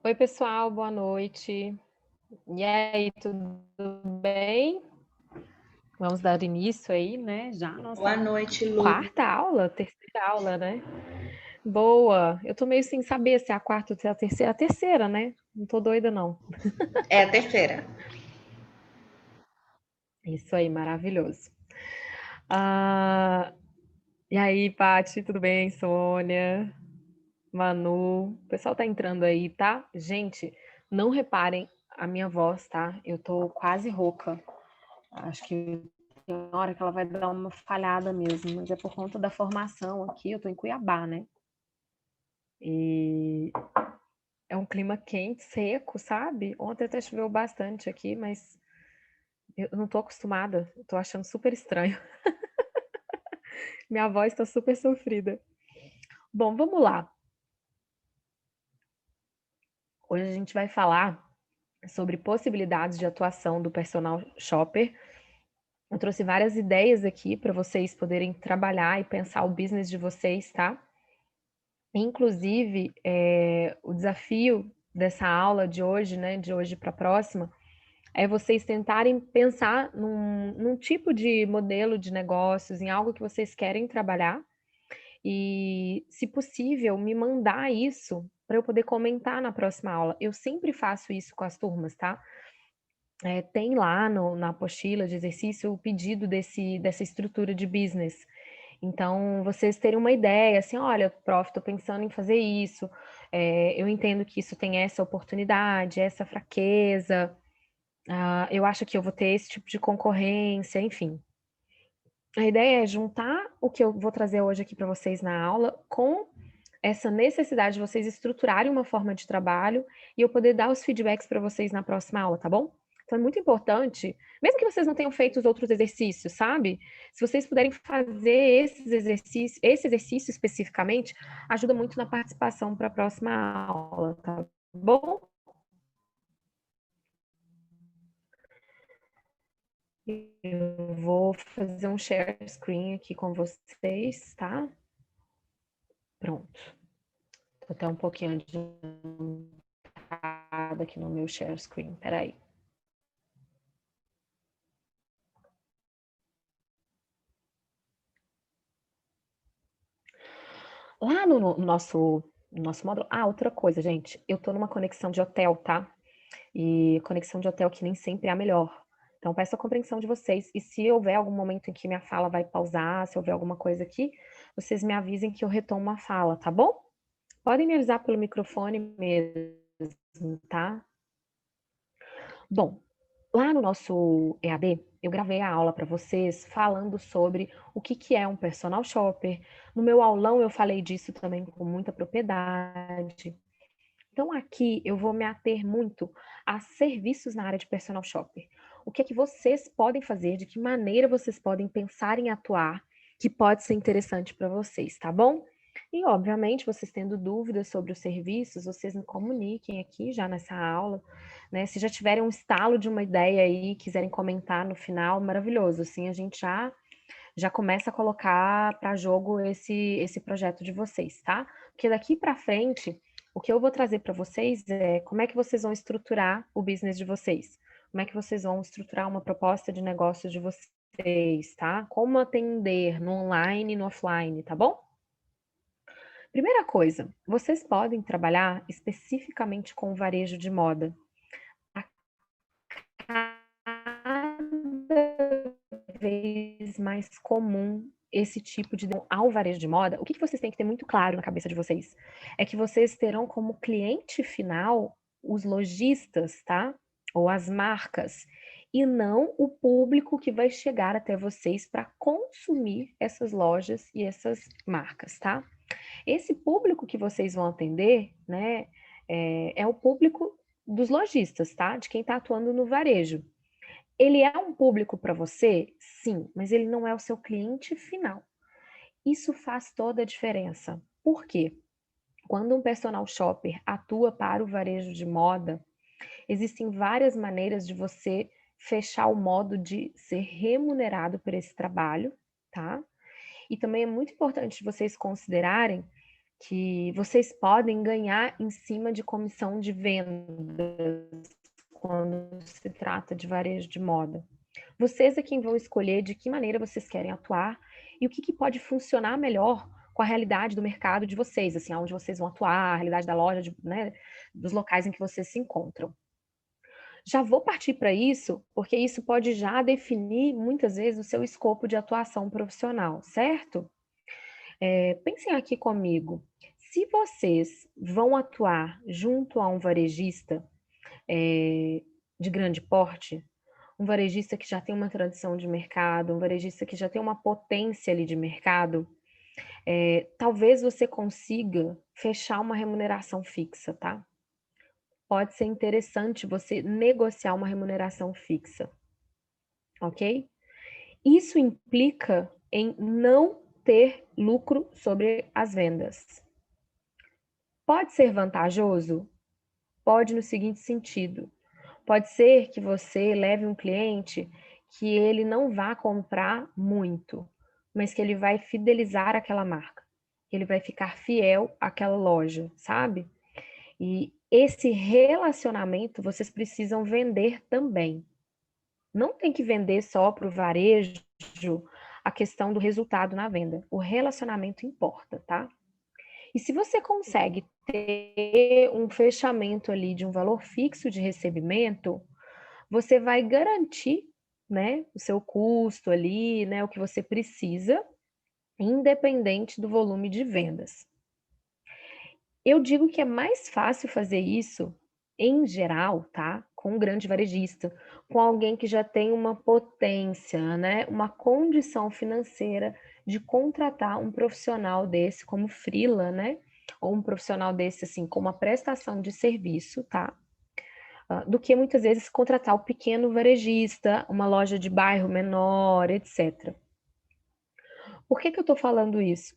Oi, pessoal, boa noite. E aí, tudo bem? Vamos dar início aí, né? Já a Boa nossa noite, Lu. quarta aula, terceira aula, né? Boa. Eu tô meio sem saber se é a quarta ou se é a terceira. A terceira, né? Não tô doida, não. É a terceira. Isso aí, maravilhoso. Ah, e aí, Paty, tudo bem? Sônia, Manu, o pessoal tá entrando aí, tá? Gente, não reparem a minha voz, tá? Eu tô quase rouca. Acho que tem hora que ela vai dar uma falhada mesmo, mas é por conta da formação aqui. Eu tô em Cuiabá, né? E é um clima quente, seco, sabe? Ontem até choveu bastante aqui, mas eu não tô acostumada. Eu tô achando super estranho. Minha voz tá super sofrida. Bom, vamos lá. Hoje a gente vai falar sobre possibilidades de atuação do personal shopper. Eu trouxe várias ideias aqui para vocês poderem trabalhar e pensar o business de vocês, tá? Inclusive, o desafio dessa aula de hoje, né, de hoje para a próxima, é vocês tentarem pensar num tipo de modelo de negócios, em algo que vocês querem trabalhar e, se possível, me mandar isso para eu poder comentar na próxima aula. Eu sempre faço isso com as turmas, tá? Tem lá na apostila de exercício o pedido dessa estrutura de business. Então, vocês terem uma ideia, assim, olha, prof, estou pensando em fazer isso, eu entendo que isso tem essa oportunidade, essa fraqueza, eu acho que eu vou ter esse tipo de concorrência, enfim. A ideia é juntar o que eu vou trazer hoje aqui para vocês na aula com essa necessidade de vocês estruturarem uma forma de trabalho e eu poder dar os feedbacks para vocês na próxima aula, tá bom? Então é muito importante, mesmo que vocês não tenham feito os outros exercícios, sabe? Se vocês puderem fazer esse exercício especificamente, ajuda muito na participação para a próxima aula, tá bom? Eu vou fazer um share screen aqui com vocês, tá? Pronto. Tô até um pouquinho adiantada aqui no meu share screen, peraí. Lá no nosso módulo. Ah, outra coisa, gente. Eu tô numa conexão de hotel, tá? E conexão de hotel que nem sempre é a melhor. Então, peço a compreensão de vocês. E se houver algum momento em que minha fala vai pausar, se houver alguma coisa aqui, vocês me avisem que eu retomo a fala, tá bom? Podem me avisar pelo microfone mesmo, tá? Bom, lá no nosso EAD, eu gravei a aula para vocês falando sobre o que que é um personal shopper. No meu aulão eu falei disso também com muita propriedade. Então aqui eu vou me ater muito a serviços na área de personal shopper. O que é que vocês podem fazer, de que maneira vocês podem pensar em atuar, que pode ser interessante para vocês, tá bom? E obviamente, vocês tendo dúvidas sobre os serviços, vocês me comuniquem aqui já nessa aula, né? Se já tiverem um estalo de uma ideia aí, quiserem comentar no final, maravilhoso. Assim a gente já começa a colocar para jogo esse projeto de vocês, tá? Porque daqui para frente, o que eu vou trazer para vocês é como é que vocês vão estruturar o business de vocês, como é que vocês vão estruturar uma proposta de negócio de vocês, tá? Como atender no online e no offline, tá bom? Primeira coisa, vocês podem trabalhar especificamente com o varejo de moda. Cada vez mais comum esse tipo de ao varejo de moda. O que vocês têm que ter muito claro na cabeça de vocês é que vocês terão como cliente final os lojistas, tá? Ou as marcas, e não o público que vai chegar até vocês para consumir essas lojas e essas marcas, tá? Esse público que vocês vão atender, né, é o público dos lojistas, tá? De quem está atuando no varejo. Ele é um público para você? Sim, mas ele não é o seu cliente final. Isso faz toda a diferença. Por quê? Quando um personal shopper atua para o varejo de moda, existem várias maneiras de você fechar o modo de ser remunerado por esse trabalho, tá? E também é muito importante vocês considerarem que vocês podem ganhar em cima de comissão de vendas quando se trata de varejo de moda. Vocês é quem vão escolher de que maneira vocês querem atuar e o que pode funcionar melhor com a realidade do mercado de vocês, assim, onde vocês vão atuar, a realidade da loja, né, dos locais em que vocês se encontram. Já vou partir para isso, porque isso pode já definir, muitas vezes, o seu escopo de atuação profissional, certo? Pensem aqui comigo. Se vocês vão atuar junto a um varejista de grande porte, um varejista que já tem uma tradição de mercado, um varejista que já tem uma potência ali de mercado, talvez você consiga fechar uma remuneração fixa, tá? Pode ser interessante você negociar uma remuneração fixa, ok? Isso implica em não ter lucro sobre as vendas. Pode ser vantajoso? Pode no seguinte sentido. Pode ser que você leve um cliente que ele não vá comprar muito, mas que ele vai fidelizar aquela marca, que ele vai ficar fiel àquela loja, sabe? E esse relacionamento vocês precisam vender também. Não tem que vender só para o varejo a questão do resultado na venda. O relacionamento importa, tá? E se você consegue ter um fechamento ali de um valor fixo de recebimento, você vai garantir, né, o seu custo ali, né, o que você precisa, independente do volume de vendas. Eu digo que é mais fácil fazer isso, em geral, tá, com um grande varejista, com alguém que já tem uma potência, né, uma condição financeira de contratar um profissional desse como freela, né, ou um profissional desse, assim, com uma prestação de serviço, tá, do que muitas vezes contratar o pequeno varejista, uma loja de bairro menor, etc. Por que eu tô falando isso?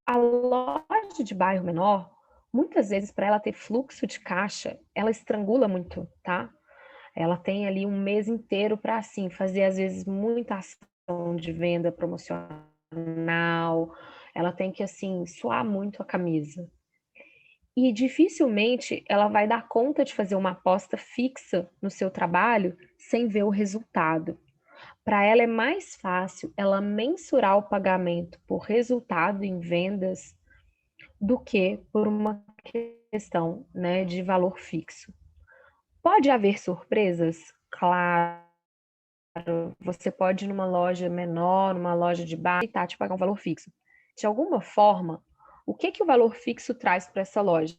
A loja de bairro menor, muitas vezes, para ela ter fluxo de caixa, ela estrangula muito, tá? Ela tem ali um mês inteiro para, assim, fazer, às vezes, muita ação de venda promocional, ela tem que, assim, suar muito a camisa. E dificilmente ela vai dar conta de fazer uma aposta fixa no seu trabalho sem ver o resultado. Para ela é mais fácil ela mensurar o pagamento por resultado em vendas do que por uma questão, né, de valor fixo. Pode haver surpresas? Claro. Você pode ir numa loja menor, numa loja de baixo, e te pagar um valor fixo. De alguma forma, o que o valor fixo traz para essa loja?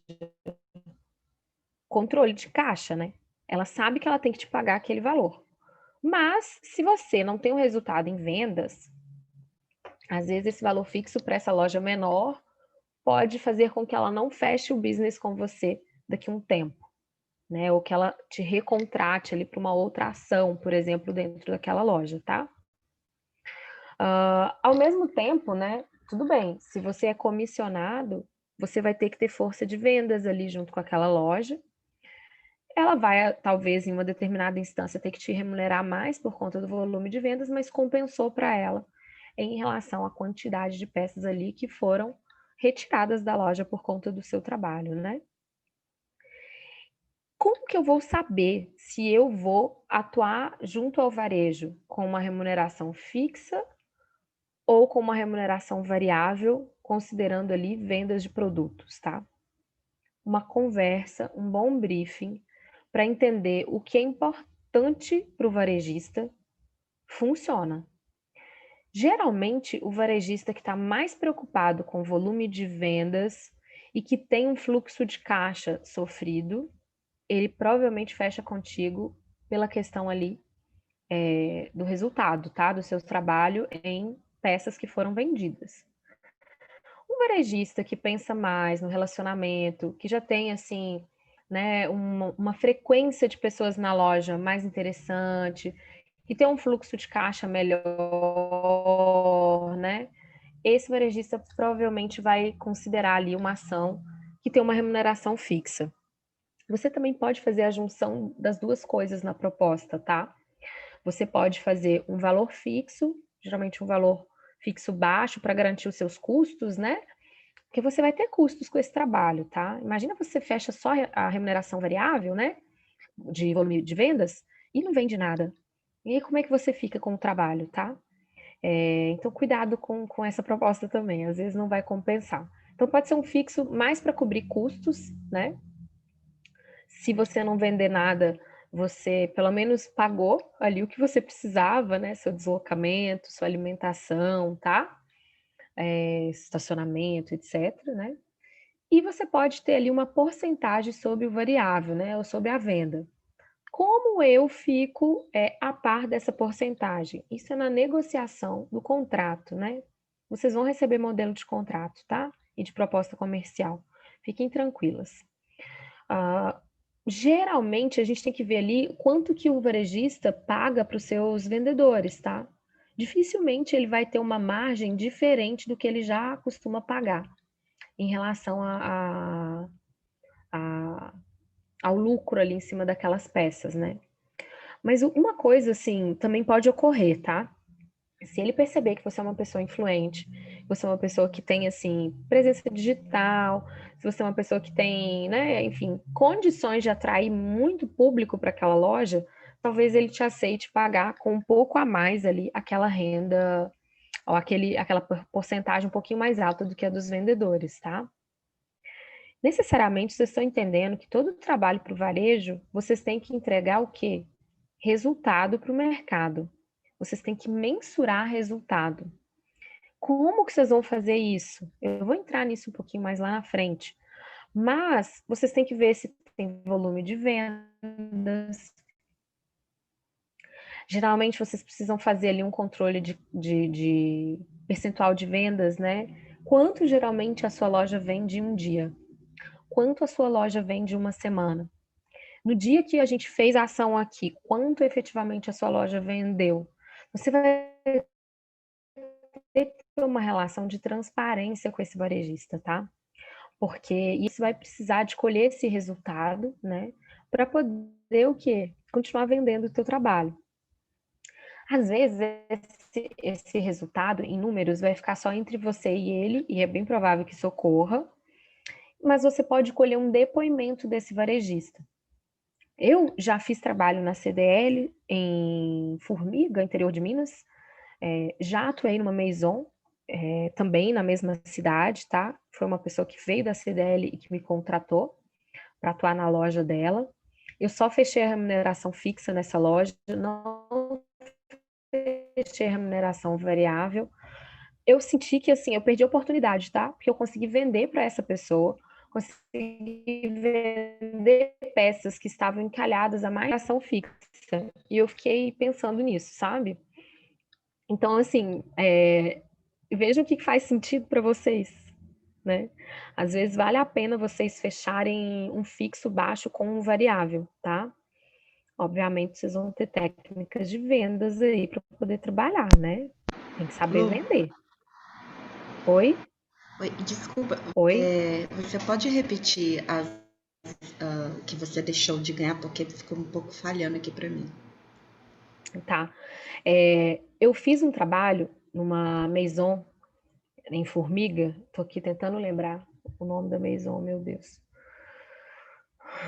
Controle de caixa, né? Ela sabe que ela tem que te pagar aquele valor. Mas, se você não tem um resultado em vendas, às vezes esse valor fixo para essa loja menor pode fazer com que ela não feche o business com você daqui a um tempo, né? Ou que ela te recontrate ali para uma outra ação, por exemplo, dentro daquela loja, tá? Ao mesmo tempo, né? Tudo bem, se você é comissionado, você vai ter que ter força de vendas ali junto com aquela loja. Ela vai, talvez, em uma determinada instância, ter que te remunerar mais por conta do volume de vendas, mas compensou para ela em relação à quantidade de peças ali que foram retiradas da loja por conta do seu trabalho, né? Como que eu vou saber se eu vou atuar junto ao varejo com uma remuneração fixa ou com uma remuneração variável, considerando ali vendas de produtos, tá? Uma conversa, um bom briefing para entender o que é importante para o varejista funciona. Geralmente, o varejista que está mais preocupado com o volume de vendas e que tem um fluxo de caixa sofrido, ele provavelmente fecha contigo pela questão ali do resultado, tá? Do seu trabalho em peças que foram vendidas. Um varejista que pensa mais no relacionamento, que já tem assim, né, uma frequência de pessoas na loja mais interessante, que tem um fluxo de caixa melhor, né? Esse varejista provavelmente vai considerar ali uma ação que tem uma remuneração fixa. Você também pode fazer a junção das duas coisas na proposta, tá? Você pode fazer um valor fixo, geralmente um valor fixo baixo para garantir os seus custos, né? Porque você vai ter custos com esse trabalho, tá? Imagina você fecha só a remuneração variável, né? De volume de vendas e não vende nada. E aí, como é que você fica com o trabalho, tá? Então, cuidado com essa proposta também, às vezes não vai compensar. Então, pode ser um fixo mais para cobrir custos, né? Se você não vender nada, você pelo menos pagou ali o que você precisava, né? Seu deslocamento, sua alimentação, tá? Estacionamento, etc, né? E você pode ter ali uma porcentagem sobre o variável, né? Ou sobre a venda. Como eu fico a par dessa porcentagem? Isso é na negociação do contrato, né? Vocês vão receber modelo de contrato, tá? E de proposta comercial. Fiquem tranquilas. Geralmente, a gente tem que ver ali quanto que o varejista paga para os seus vendedores, tá? Dificilmente ele vai ter uma margem diferente do que ele já costuma pagar em relação ao lucro ali em cima daquelas peças, né? Mas uma coisa, assim, também pode ocorrer, tá? Se ele perceber que você é uma pessoa influente, você é uma pessoa que tem, assim, presença digital, se você é uma pessoa que tem, né, enfim, condições de atrair muito público para aquela loja, talvez ele te aceite pagar com um pouco a mais ali aquela renda, ou aquela porcentagem um pouquinho mais alta do que a dos vendedores, tá? Necessariamente, vocês estão entendendo que todo trabalho para o varejo, vocês têm que entregar o quê? Resultado para o mercado. Vocês têm que mensurar resultado. Como que vocês vão fazer isso? Eu vou entrar nisso um pouquinho mais lá na frente. Mas vocês têm que ver se tem volume de vendas. Geralmente vocês precisam fazer ali um controle de percentual de vendas, né? Quanto geralmente a sua loja vende em um dia? Quanto a sua loja vende em uma semana? No dia que a gente fez a ação aqui, quanto efetivamente a sua loja vendeu? Você vai ter uma relação de transparência com esse varejista, tá? Porque isso vai precisar de colher esse resultado, né? Para poder o quê? Continuar vendendo o teu trabalho. Às vezes, esse resultado em números vai ficar só entre você e ele, e é bem provável que isso ocorra, mas você pode colher um depoimento desse varejista. Eu já fiz trabalho na CDL em Formiga, interior de Minas. Já atuei numa Maison, também na mesma cidade, tá? Foi uma pessoa que veio da CDL e que me contratou para atuar na loja dela. Eu só fechei a remuneração fixa nessa loja, não fechei a remuneração variável. Eu senti que, assim, eu perdi a oportunidade, tá? Porque eu consegui vender para essa pessoa, consegui vender peças que estavam encalhadas a mais ação fixa. E eu fiquei pensando nisso, sabe? Então, assim, vejam o que faz sentido para vocês, né? Às vezes vale a pena vocês fecharem um fixo baixo com um variável, tá? Obviamente, vocês vão ter técnicas de vendas aí para poder trabalhar, né? Tem que saber Lu, vender. Oi? oi, desculpa, Oi? você pode repetir que você deixou de ganhar, porque ficou um pouco falhando aqui para mim. Tá. Eu fiz um trabalho numa Maison em Formiga, tô aqui tentando lembrar o nome da Maison, meu Deus.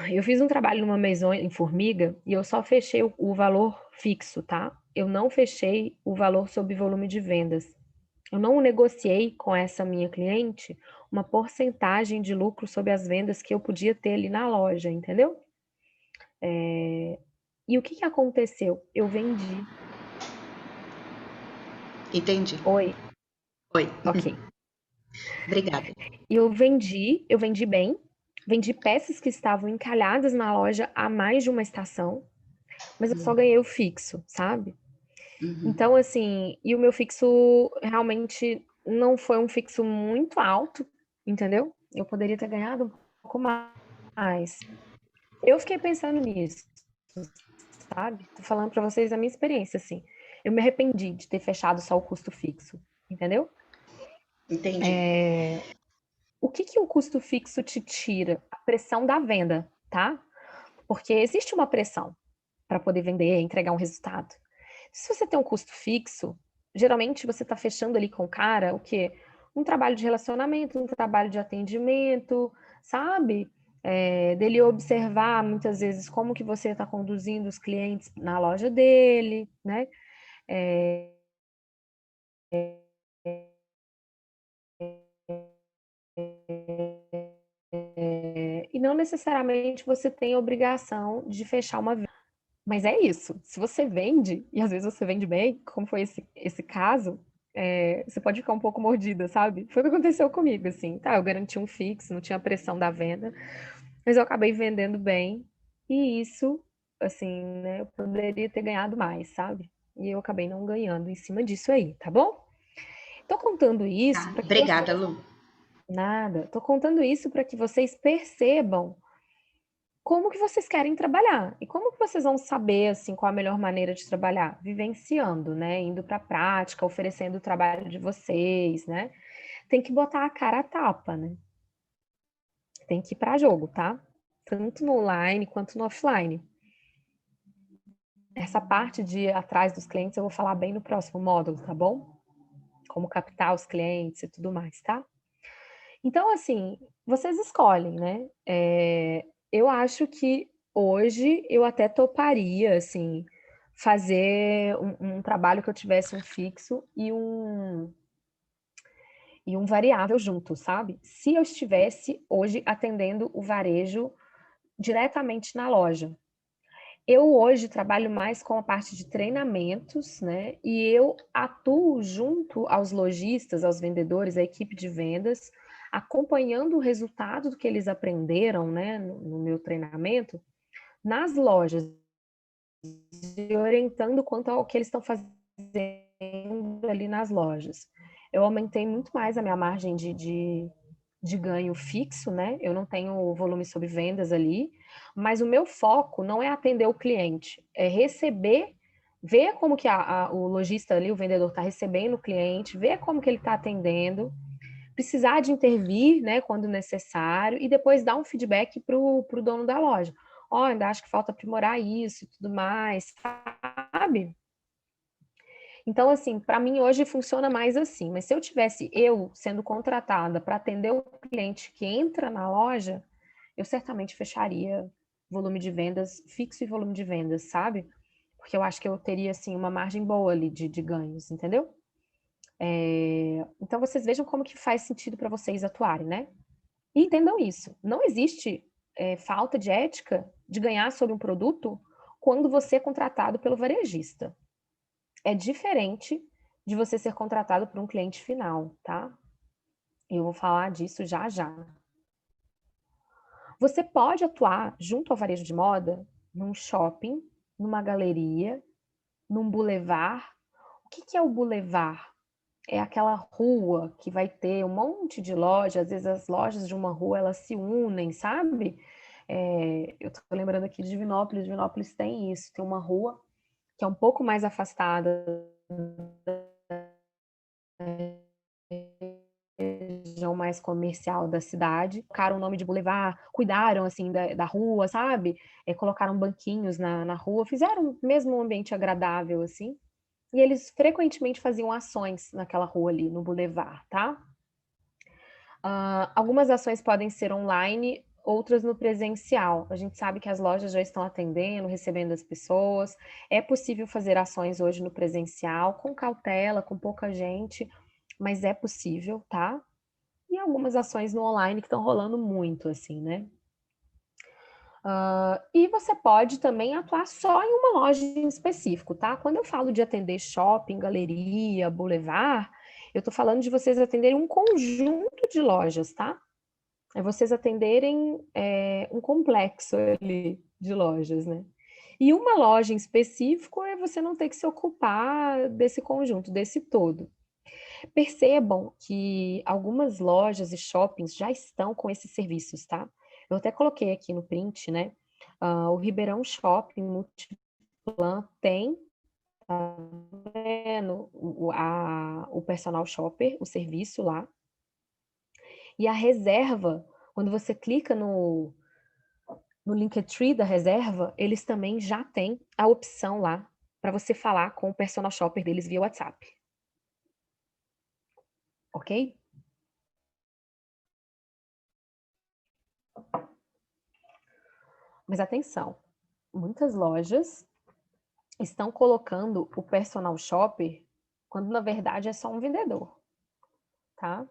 Eu fiz um trabalho numa Maison em Formiga e eu só fechei o valor fixo, tá? Eu não fechei o valor sob volume de vendas. Eu não negociei com essa minha cliente uma porcentagem de lucro sobre as vendas que eu podia ter ali na loja, entendeu? E o que que aconteceu? Eu vendi. Entendi. Oi, Oi, ok. obrigada. E eu vendi bem, vendi peças que estavam encalhadas na loja há mais de uma estação, mas eu só ganhei o fixo, sabe? Uhum. Então, assim, e o meu fixo realmente não foi um fixo muito alto, entendeu? Eu poderia ter ganhado um pouco mais. Eu fiquei pensando nisso, sabe? Tô falando pra vocês a minha experiência, assim. Eu me arrependi de ter fechado só o custo fixo, entendeu? Entendi. O que que o custo fixo te tira? A pressão da venda, tá? Porque existe uma pressão para poder vender, entregar um resultado. Se você tem um custo fixo, geralmente você está fechando ali com o cara o quê? um trabalho de relacionamento, um trabalho de atendimento, sabe? Dele observar muitas vezes como que você está conduzindo os clientes na loja dele, né? E não necessariamente você tem a obrigação de fechar uma venda. Mas é isso. Se você vende, e às vezes você vende bem, como foi esse caso, você pode ficar um pouco mordida, sabe? Foi o que aconteceu comigo, assim. Tá, eu garanti um fixo, não tinha pressão da venda, mas eu acabei vendendo bem. E isso, assim, né, eu poderia ter ganhado mais, sabe? E eu acabei não ganhando em cima disso aí, tá bom? Tô contando isso Tá, para que obrigada, vocês. Lu. Nada, tô contando isso para que vocês percebam como que vocês querem trabalhar e como que vocês vão saber assim qual a melhor maneira de trabalhar, vivenciando, né, indo para a prática, oferecendo o trabalho de vocês, né? Tem que botar a cara a tapa, né? Tem que ir para jogo, tá? Tanto no online quanto no offline. Essa parte de ir atrás dos clientes eu vou falar bem no próximo módulo, tá bom? Como captar os clientes e tudo mais, tá? Então, assim, vocês escolhem, né? Eu acho que hoje eu até toparia, assim, fazer um trabalho que eu tivesse um fixo e um variável junto, sabe? Se eu estivesse hoje atendendo o varejo diretamente na loja. Eu hoje trabalho mais com a parte de treinamentos, né? E eu atuo junto aos lojistas, aos vendedores, à equipe de vendas, acompanhando o resultado do que eles aprenderam, né, no meu treinamento, nas lojas, e orientando quanto ao que eles estão fazendo ali nas lojas. Eu aumentei muito mais a minha margem de ganho fixo, né? Eu não tenho volume sobre vendas ali, mas o meu foco não é atender o cliente, é receber, ver como que o lojista ali, o vendedor está recebendo o cliente, ver como que ele está atendendo, precisar de intervir, né, quando necessário, e depois dar um feedback para o dono da loja. Ó, ainda acho que falta aprimorar isso e tudo mais, sabe? Então, assim, para mim hoje funciona mais assim, mas se eu tivesse eu sendo contratada para atender o cliente que entra na loja, eu certamente fecharia volume de vendas, fixo e volume de vendas, sabe? Porque eu acho que eu teria, assim, uma margem boa ali de ganhos, entendeu? Então, vocês vejam como que faz sentido para vocês atuarem, né? E entendam isso, não existe falta de ética de ganhar sobre um produto quando você é contratado pelo varejista. É diferente de você ser contratado por um cliente final, tá? Eu vou falar disso já já. Você pode atuar junto ao varejo de moda num shopping, numa galeria, num boulevard. O que é o boulevard? É aquela rua que vai ter um monte de lojas, às vezes as lojas de uma rua elas se unem, sabe? Eu tô lembrando aqui de Divinópolis, Divinópolis tem isso, tem uma rua que é um pouco mais afastada região mais comercial da cidade, colocaram o nome de Boulevard, cuidaram assim da rua, sabe? Colocaram banquinhos na rua, fizeram mesmo um ambiente agradável assim. E eles frequentemente faziam ações naquela rua ali, no Boulevard, tá? Algumas ações podem ser online, outras no presencial. A gente sabe que as lojas já estão atendendo, recebendo as pessoas. É possível fazer ações hoje no presencial, com cautela, com pouca gente, mas é possível, tá? E algumas ações no online que estão rolando muito, assim, né? E você pode também atuar só em uma loja em específico, tá? Quando eu falo de atender shopping, galeria, boulevard, eu tô falando de vocês atenderem um conjunto de lojas, tá? É vocês atenderem um complexo ali de lojas, né? E uma loja em específico é você não ter que se ocupar desse conjunto, desse todo. Percebam que algumas lojas e shoppings já estão com esses serviços, tá? Eu até coloquei aqui no print, né? O Ribeirão Shopping Multiplan tem, tá vendo? O personal shopper, o serviço lá. E a reserva, quando você clica no Linktree da reserva, eles também já têm a opção lá para você falar com o personal shopper deles via WhatsApp. Ok? Mas atenção, muitas lojas estão colocando o personal shopper quando na verdade é só um vendedor, tá?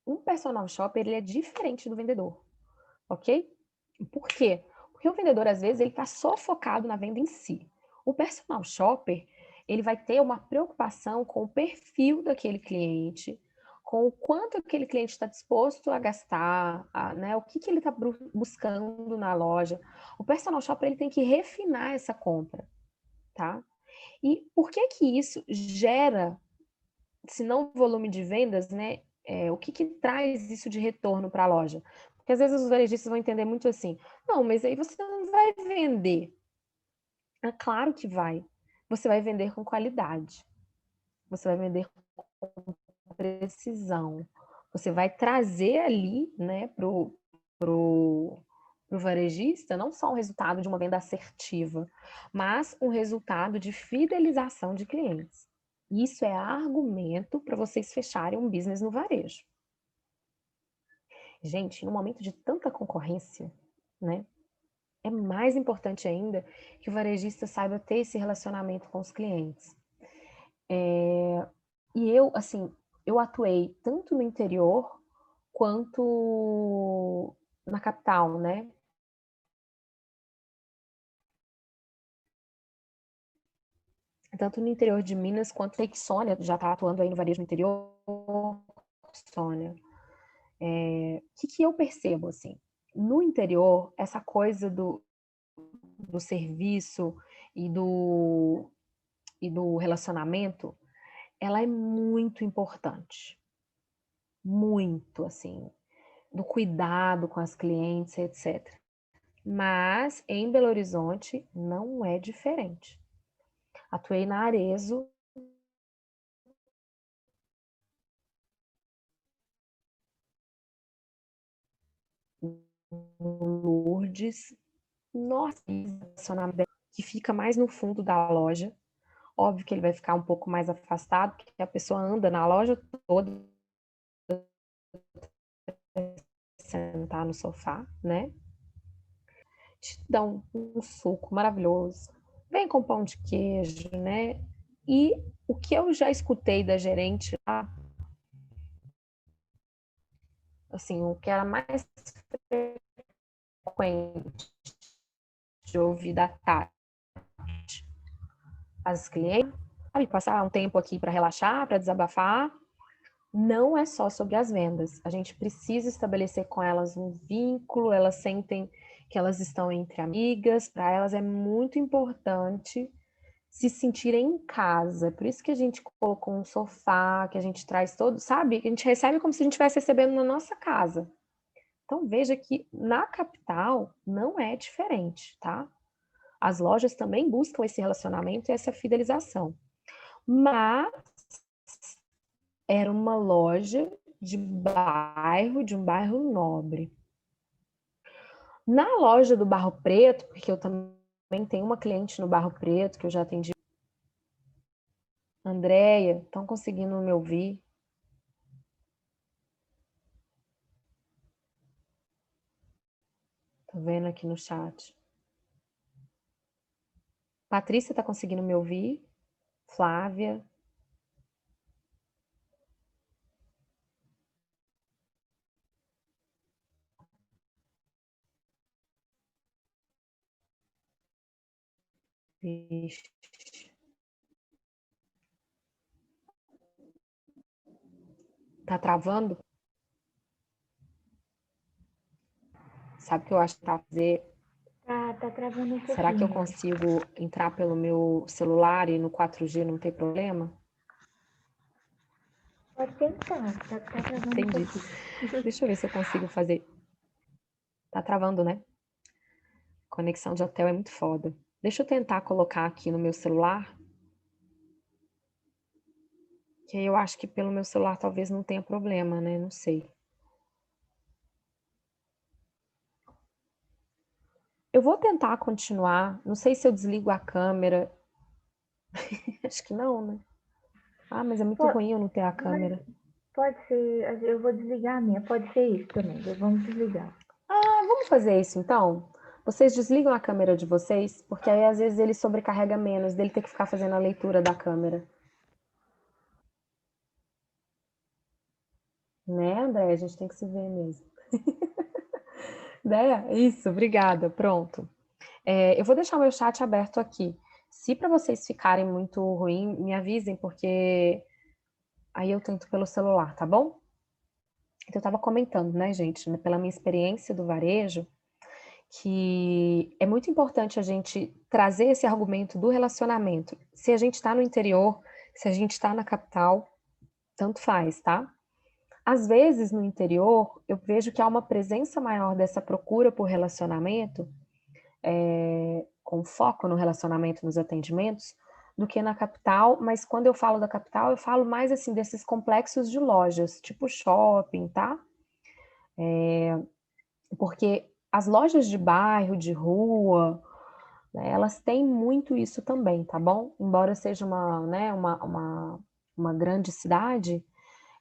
Um personal shopper ele é diferente do vendedor, ok? Por quê? Porque o vendedor às vezes ele está só focado na venda em si. O personal shopper ele vai ter uma preocupação com o perfil daquele cliente, com o quanto aquele cliente está disposto a gastar, né, o que ele está buscando na loja. O personal shopper ele tem que refinar essa compra, tá? E por que que isso gera, se não volume de vendas, né? O que que traz isso de retorno para a loja? Porque às vezes os varejistas vão entender muito assim, não, mas aí você não vai vender. É claro que vai. Você vai vender com qualidade. Você vai vender com precisão. Você vai trazer ali, né, pro varejista não só um resultado de uma venda assertiva, mas um resultado de fidelização de clientes. Isso é argumento para vocês fecharem um business no varejo. Gente, no momento de tanta concorrência, né, é mais importante ainda que o varejista saiba ter esse relacionamento com os clientes. E eu, assim, eu atuei tanto no interior quanto na capital, né? Tanto no interior de Minas quanto sei que Sônia já está atuando aí no varejo no interior. Sônia, que eu percebo assim? No interior, essa coisa do serviço e do relacionamento, ela é muito importante. Muito, assim, do cuidado com as clientes, etc. Mas em Belo Horizonte não é diferente. Atuei na Arezzo, no Lourdes, nossa, que fica mais no fundo da loja. Óbvio que ele vai ficar um pouco mais afastado, porque a pessoa anda na loja toda, sentar no sofá, né? Te dá um suco maravilhoso. Vem com pão de queijo, né? E o que eu já escutei da gerente lá, assim, o que era mais frequente de ouvir da tarde, as clientes, sabe, passar um tempo aqui para relaxar, para desabafar, não é só sobre as vendas. A gente precisa estabelecer com elas um vínculo, elas sentem que elas estão entre amigas, para elas é muito importante se sentirem em casa. Por isso que a gente colocou um sofá, que a gente traz todo, sabe? A gente recebe como se a gente estivesse recebendo na nossa casa. Então veja que na capital não é diferente, tá? As lojas também buscam esse relacionamento e essa fidelização. Mas era uma loja de um bairro nobre. Na loja do Barro Preto, porque eu também tenho uma cliente no Barro Preto que eu já atendi. Andréia, estão conseguindo me ouvir? Tô vendo aqui no chat. Patrícia tá conseguindo me ouvir? Flávia? Vixe. Tá travando? Sabe o que eu acho que tá a fazer? Tá travando um Será que eu pouquinho. consigo entrar pelo meu celular e no 4G não tem problema? Pode tentar, tá travando um Entendi. pouquinho. Deixa eu ver se eu consigo fazer. Tá travando, né? Conexão de hotel é muito foda. Deixa eu tentar colocar aqui no meu celular. Que aí eu acho que pelo meu celular talvez não tenha problema, né? Não sei. Eu vou tentar continuar. Não sei se eu desligo a câmera. Acho que não, né? Ah, mas é muito Pode, ruim eu não ter a câmera. pode ser, eu vou desligar a minha, pode ser isso também, vamos desligar. Vamos fazer isso então? Vocês desligam a câmera de vocês, porque aí às vezes ele sobrecarrega menos, dele ter que ficar fazendo a leitura da câmera. Né, André? A gente tem que se ver mesmo. Né? Isso, obrigada. Pronto. Eu vou deixar o meu chat aberto aqui. Se para vocês ficarem muito ruim, me avisem, porque aí eu tento pelo celular, tá bom? Então, eu estava comentando, né, gente, pela minha experiência do varejo, que é muito importante a gente trazer esse argumento do relacionamento. Se a gente está no interior, se a gente está na capital, tanto faz, tá? Às vezes, no interior, eu vejo que há uma presença maior dessa procura por relacionamento, com foco no relacionamento nos atendimentos, do que na capital, mas quando eu falo da capital, eu falo mais assim desses complexos de lojas, tipo shopping, tá? Porque as lojas de bairro, de rua, né, elas têm muito isso também, tá bom? Embora seja uma grande cidade,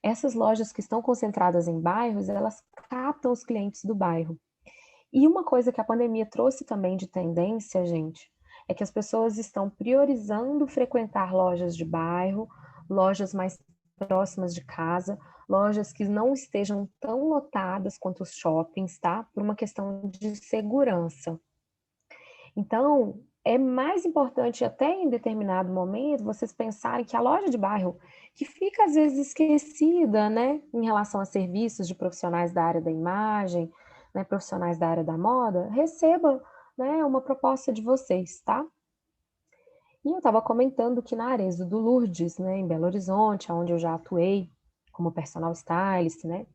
essas lojas que estão concentradas em bairros, elas captam os clientes do bairro. E uma coisa que a pandemia trouxe também de tendência, gente, é que as pessoas estão priorizando frequentar lojas de bairro, lojas mais próximas de casa, lojas que não estejam tão lotadas quanto os shoppings, tá? Por uma questão de segurança. Então, é mais importante até em determinado momento vocês pensarem que a loja de bairro, que fica às vezes esquecida, né, em relação a serviços de profissionais da área da imagem, né, profissionais da área da moda, receba, né, uma proposta de vocês, tá? E eu estava comentando que na Arezzo do Lourdes, né, em Belo Horizonte, onde eu já atuei como personal stylist, né,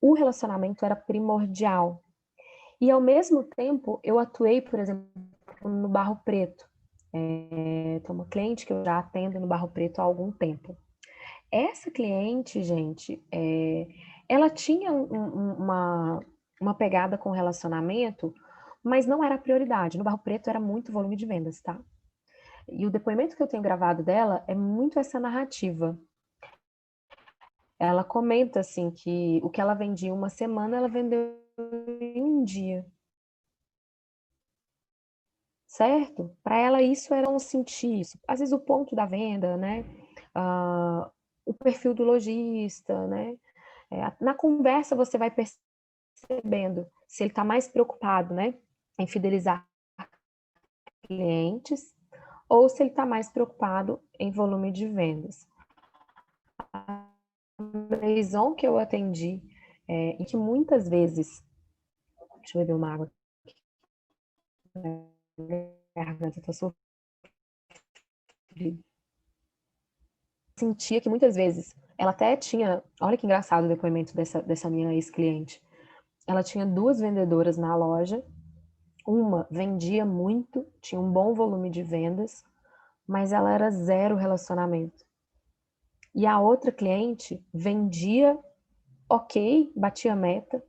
o relacionamento era primordial. E ao mesmo tempo, eu atuei, por exemplo, no Barro Preto. Tem uma cliente que eu já atendo no Barro Preto há algum tempo. Essa cliente, gente, ela tinha uma pegada com relacionamento, mas não era a prioridade. No Barro Preto era muito volume de vendas, tá? E o depoimento que eu tenho gravado dela é muito essa narrativa. Ela comenta assim que o que ela vendia em uma semana, ela vendeu em um dia. Certo? Para ela isso era um sentir isso. Às vezes o ponto da venda, né? O perfil do lojista, né? Na conversa você vai percebendo se ele está mais preocupado, né, em fidelizar clientes ou se ele está mais preocupado em volume de vendas. A maison que eu atendi, e que muitas vezes, deixa eu beber uma água, a garganta está sofrendo, sentia que muitas vezes ela até tinha, olha que engraçado o depoimento dessa minha ex-cliente, ela tinha duas vendedoras na loja, uma vendia muito, tinha um bom volume de vendas, mas ela era zero relacionamento. E a outra cliente vendia ok, batia meta,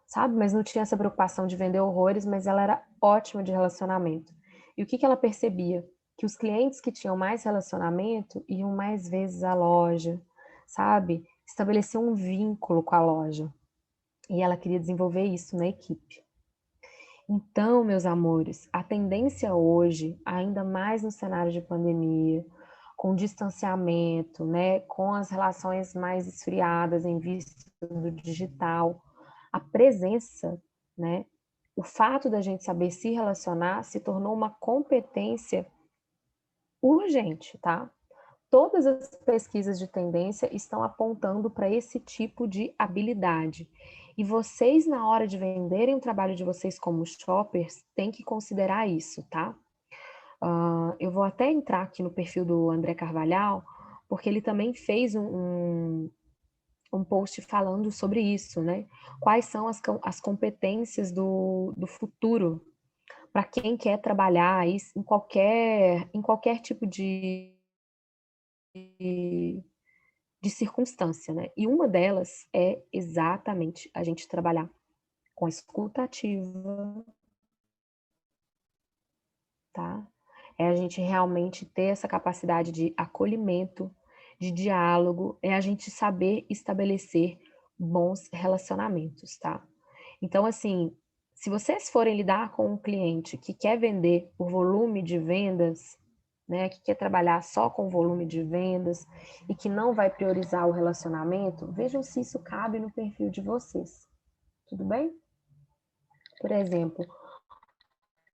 sabe? Mas não tinha essa preocupação de vender horrores, mas ela era ótima de relacionamento. E o que ela percebia? Que os clientes que tinham mais relacionamento iam mais vezes à loja, sabe? Estabelecer um vínculo com a loja. E ela queria desenvolver isso na equipe. Então, meus amores, a tendência hoje, ainda mais no cenário de pandemia, com distanciamento, né, com as relações mais esfriadas em vista do digital, a presença, né, o fato da gente saber se relacionar se tornou uma competência urgente, tá? Todas as pesquisas de tendência estão apontando para esse tipo de habilidade. E vocês, na hora de venderem o trabalho de vocês como shoppers, têm que considerar isso, tá? Eu vou até entrar aqui no perfil do André Carvalhal, porque ele também fez um post falando sobre isso, né? Quais são as competências do futuro para quem quer trabalhar isso em qualquer tipo de circunstância, né? E uma delas é exatamente a gente trabalhar com a escuta ativa, tá? É a gente realmente ter essa capacidade de acolhimento, de diálogo, é a gente saber estabelecer bons relacionamentos, tá? Então, assim, se vocês forem lidar com um cliente que quer vender por volume de vendas, né, que quer trabalhar só com volume de vendas e que não vai priorizar o relacionamento, vejam se isso cabe no perfil de vocês. Tudo bem? Por exemplo,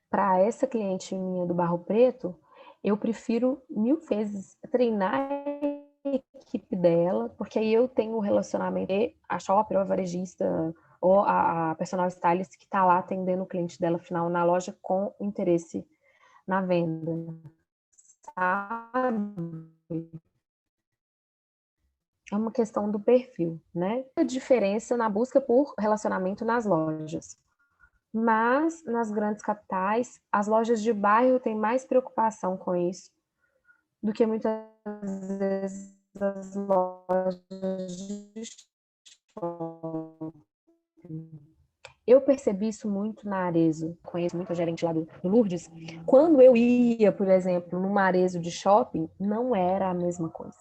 para essa cliente minha do Barro Preto, eu prefiro 1000 vezes treinar a equipe dela, porque aí eu tenho o relacionamento e a shopper, ou a varejista, ou a personal stylist que está lá atendendo o cliente dela final na loja com interesse na venda, sabe? É uma questão do perfil, né? A diferença na busca por relacionamento nas lojas. Mas nas grandes capitais, as lojas de bairro têm mais preocupação com isso do que muitas vezes as lojas de shopping. Eu percebi isso muito na Arezzo, conheço muita gerente lá do Lourdes. Quando eu ia, por exemplo, numa Arezzo de shopping, não era a mesma coisa,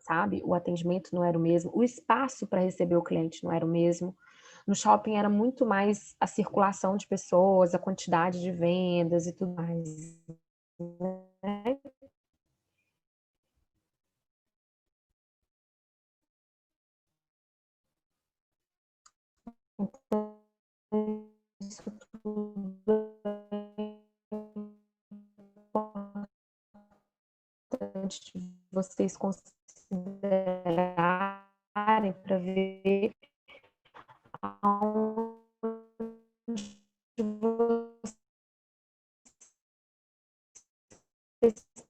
sabe? O atendimento não era o mesmo, o espaço para receber o cliente não era o mesmo. No shopping era muito mais a circulação de pessoas, a quantidade de vendas e tudo mais, né? Então, isso tudo é importante de vocês considerarem para ver aonde vocês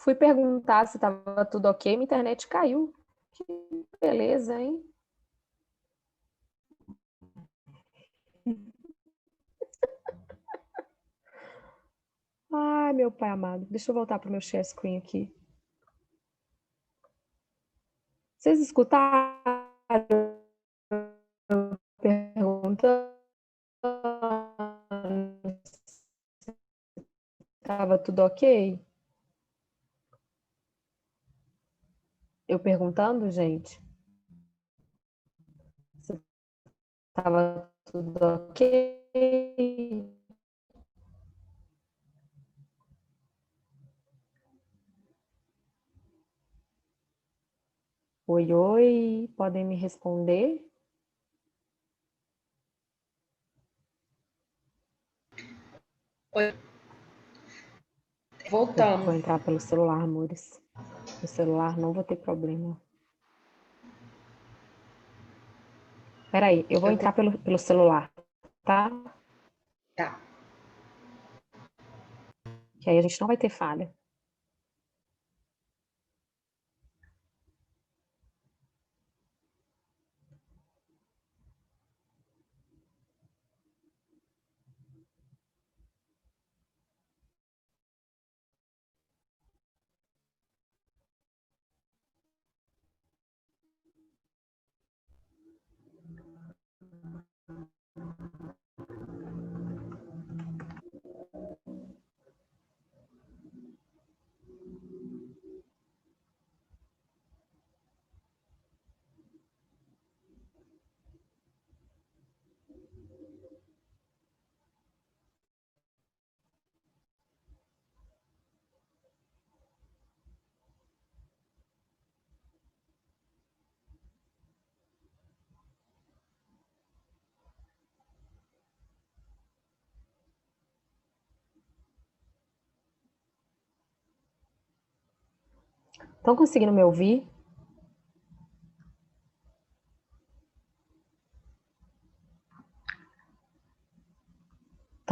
fui perguntar se estava tudo ok, minha internet caiu. Que beleza, hein? Ai, meu pai amado. Deixa eu voltar para o meu share screen aqui. Vocês escutaram perguntando se estava tudo ok? Eu perguntando, gente, se estava tudo ok? Oi, oi, podem me responder? Oi, Eu voltamos. vou entrar pelo celular, amores. No celular não vou ter problema. Peraí, eu vou Eu entrar pelo celular, tá? tá. Que aí a gente não vai ter falha. Estão conseguindo me ouvir?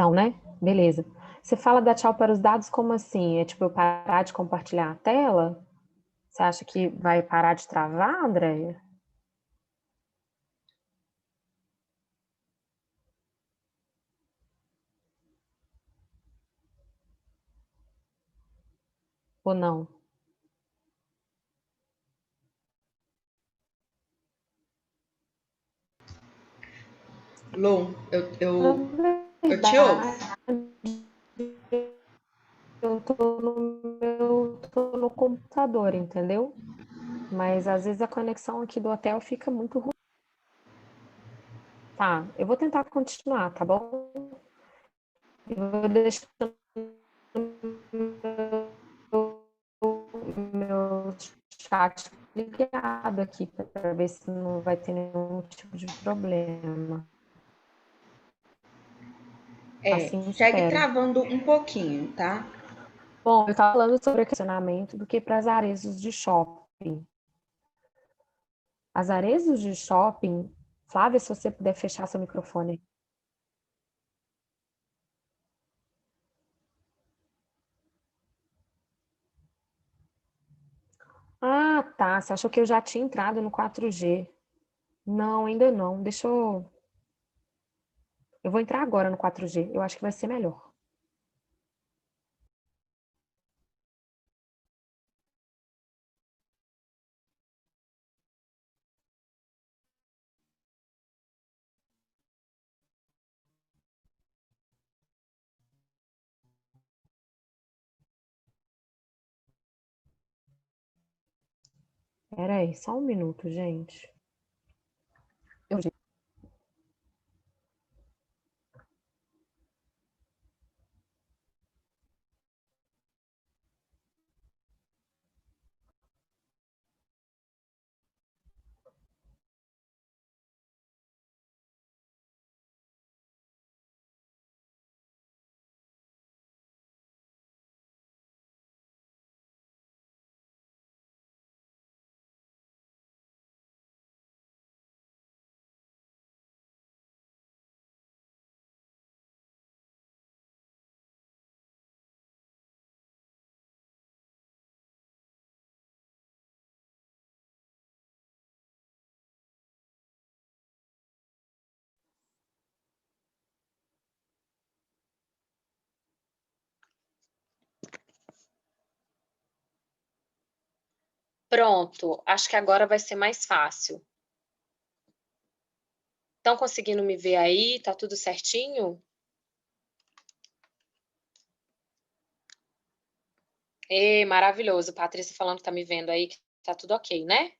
Estão, né? Beleza. Você fala dar tchau para os dados como assim? É tipo eu parar de compartilhar a tela? Você acha que vai parar de travar, Andréia? Ou não? Lu, Na eu te ouço. verdade, tô no computador, entendeu? Mas às vezes a conexão aqui do hotel fica muito ruim. Tá, eu vou tentar continuar, tá bom? Eu vou deixar meu chat ligado aqui para ver se não vai ter nenhum tipo de problema. Assim Segue espero. travando um pouquinho, tá? Bom, eu estava falando sobre o questionamento do que para as aresas de shopping. As aresas de shopping, Flávia, se você puder fechar seu microfone. Ah, tá. Você achou que eu já tinha entrado no 4G? Não, ainda não. Deixa eu. Eu vou entrar agora no 4G. Eu acho que vai ser melhor. Pera aí, só um minuto, gente. Eu... Pronto, acho que agora vai ser mais fácil. Estão conseguindo me ver aí? Tá tudo certinho? Maravilhoso. Patrícia falando que tá me vendo aí, que tá tudo ok, né?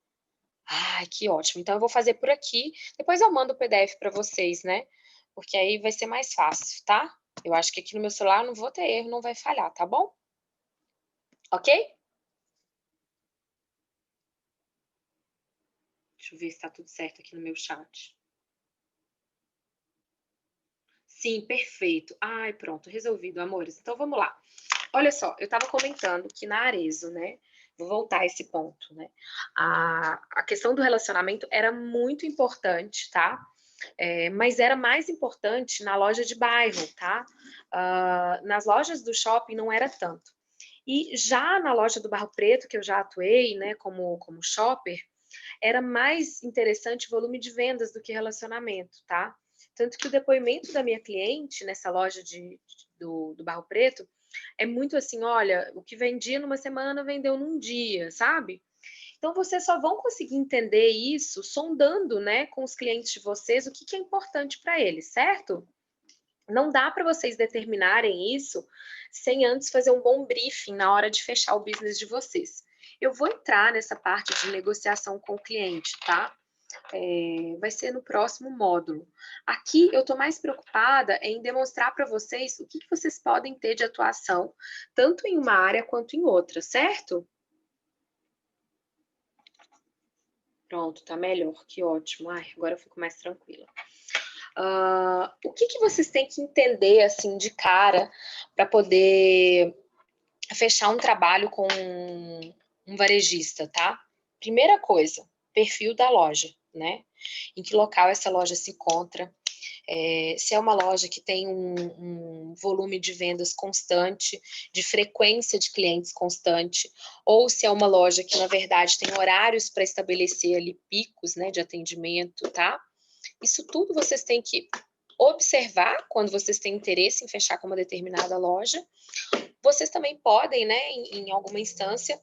Ai, que ótimo. Então eu vou fazer por aqui. Depois eu mando o PDF para vocês, né? Porque aí vai ser mais fácil, tá? Eu acho que aqui no meu celular não vou ter erro, não vai falhar, tá bom? Ok? Deixa eu ver se tá tudo certo aqui no meu chat. Sim, perfeito. Ai, pronto, resolvido, amores. Então vamos lá. Olha só, eu estava comentando que na Arezzo, né? Vou voltar a esse ponto, né? A questão do relacionamento era muito importante, tá? Mas era mais importante na loja de bairro, tá? Nas lojas do shopping não era tanto. E já na loja do Barro Preto, que eu já atuei, né, como shopper, era mais interessante volume de vendas do que relacionamento, tá? Tanto que o depoimento da minha cliente nessa loja do Barro Preto é muito assim, olha, o que vendia numa semana vendeu num dia, sabe? Então vocês só vão conseguir entender isso sondando, né, com os clientes de vocês o que é importante para eles, certo? Não dá para vocês determinarem isso sem antes fazer um bom briefing na hora de fechar o business de vocês. Eu vou entrar nessa parte de negociação com o cliente, tá? Vai ser no próximo módulo. Aqui eu estou mais preocupada em demonstrar para vocês o que vocês podem ter de atuação, tanto em uma área quanto em outra, certo? Pronto, tá melhor, que ótimo. Ai, agora eu fico mais tranquila. O que vocês têm que entender, assim, de cara, para poder fechar um trabalho com um varejista, tá? Primeira coisa, perfil da loja, né? Em que local essa loja se encontra, Se é uma loja que tem um volume de vendas constante, de frequência de clientes constante, ou se é uma loja que, na verdade, tem horários para estabelecer ali picos, né, de atendimento, tá? Isso tudo vocês têm que observar quando vocês têm interesse em fechar com uma determinada loja. Vocês também podem, né, em alguma instância,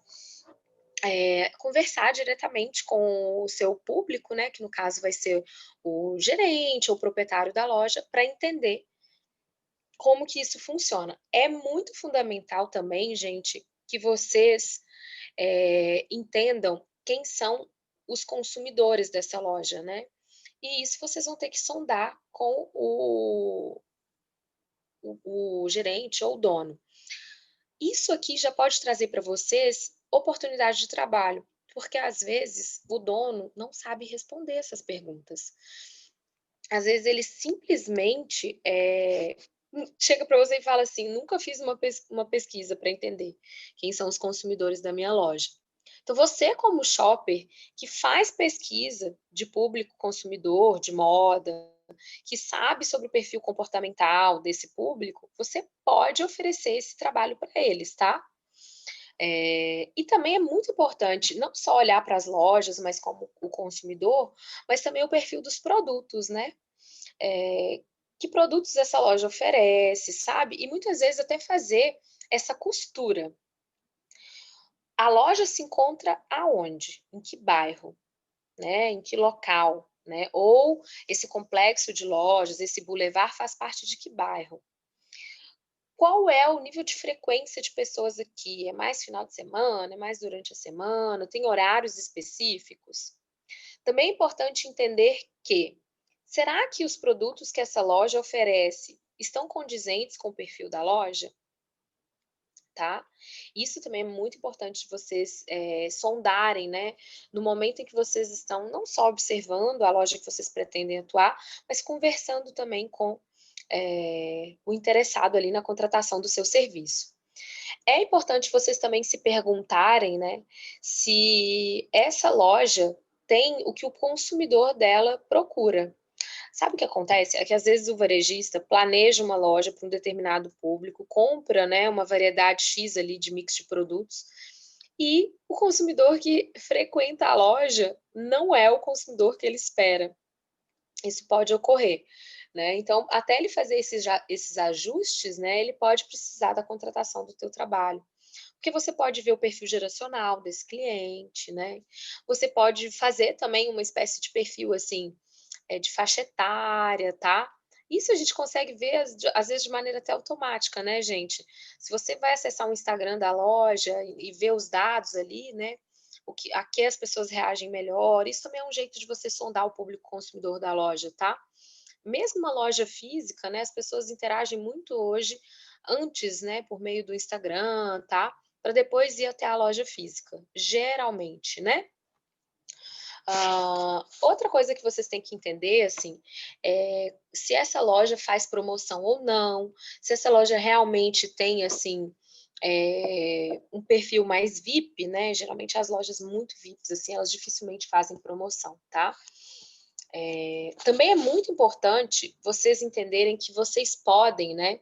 conversar diretamente com o seu público, né, que no caso vai ser o gerente ou o proprietário da loja, para entender como que isso funciona. É muito fundamental também, gente, que vocês entendam quem são os consumidores dessa loja, né? E isso vocês vão ter que sondar com o gerente ou o dono. Isso aqui já pode trazer para vocês oportunidade de trabalho, porque às vezes o dono não sabe responder essas perguntas. Às vezes ele simplesmente chega para você e fala assim: nunca fiz uma pesquisa para entender quem são os consumidores da minha loja. Então, você, como shopper, que faz pesquisa de público consumidor, de moda, que sabe sobre o perfil comportamental desse público, você pode oferecer esse trabalho para eles, tá? E também é muito importante não só olhar para as lojas, mas como o consumidor, mas também o perfil dos produtos, né? Que produtos essa loja oferece, sabe? E muitas vezes até fazer essa costura. A loja se encontra aonde? Em que bairro? Né? Em que local? Né? Ou esse complexo de lojas, esse bulevar faz parte de que bairro? Qual é o nível de frequência de pessoas aqui? É mais final de semana? É mais durante a semana? Tem horários específicos? Também é importante entender que, será que os produtos que essa loja oferece estão condizentes com o perfil da loja? Tá? Isso também é muito importante de vocês sondarem, né? No momento em que vocês estão não só observando a loja que vocês pretendem atuar, mas conversando também com o interessado ali na contratação do seu serviço. É importante vocês também se perguntarem, né, se essa loja tem o que o consumidor dela procura. Sabe o que acontece? É que às vezes o varejista planeja uma loja para um determinado público, compra, né, uma variedade X ali de mix de produtos, e o consumidor que frequenta a loja não é o consumidor que ele espera. Isso pode ocorrer, né? Então, até ele fazer esses ajustes, né, ele pode precisar da contratação do teu trabalho. Porque você pode ver o perfil geracional desse cliente, né? Você pode fazer também uma espécie de perfil, assim, de faixa etária, tá? Isso a gente consegue ver, às vezes, de maneira até automática, né, gente? Se você vai acessar o Instagram da loja e ver os dados ali, né? A que as pessoas reagem melhor, isso também é um jeito de você sondar o público consumidor da loja, tá? Mesmo uma loja física, né? As pessoas interagem muito hoje, antes, né, por meio do Instagram, tá? Para depois ir até a loja física, geralmente, né? Outra coisa que vocês têm que entender, assim, é se essa loja faz promoção ou não, se essa loja realmente tem, assim, um perfil mais VIP, né? Geralmente as lojas muito VIPs, assim, elas dificilmente fazem promoção, tá? Também é muito importante vocês entenderem que vocês podem, né,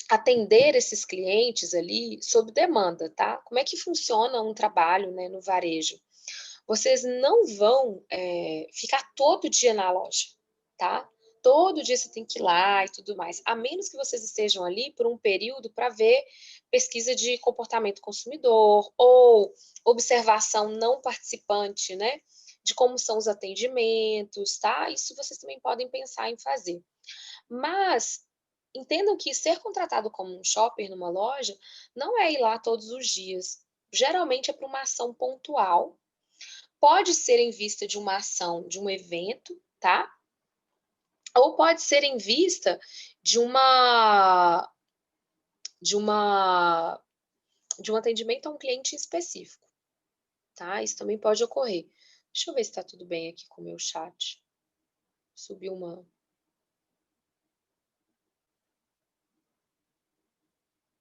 atender esses clientes ali sob demanda, tá? Como é que funciona um trabalho, né, no varejo? Vocês não vão ficar todo dia na loja, tá? Todo dia você tem que ir lá e tudo mais, a menos que vocês estejam ali por um período para ver pesquisa de comportamento consumidor ou observação não participante, né? De como são os atendimentos, tá? Isso vocês também podem pensar em fazer. Mas entendam que ser contratado como um shopper numa loja não é ir lá todos os dias. Geralmente é para uma ação pontual. Pode ser em vista de uma ação, de um evento, tá? Ou pode ser em vista de uma de uma de um atendimento a um cliente específico, tá? Isso também pode ocorrer. Deixa eu ver se está tudo bem aqui com o meu chat. Subiu uma.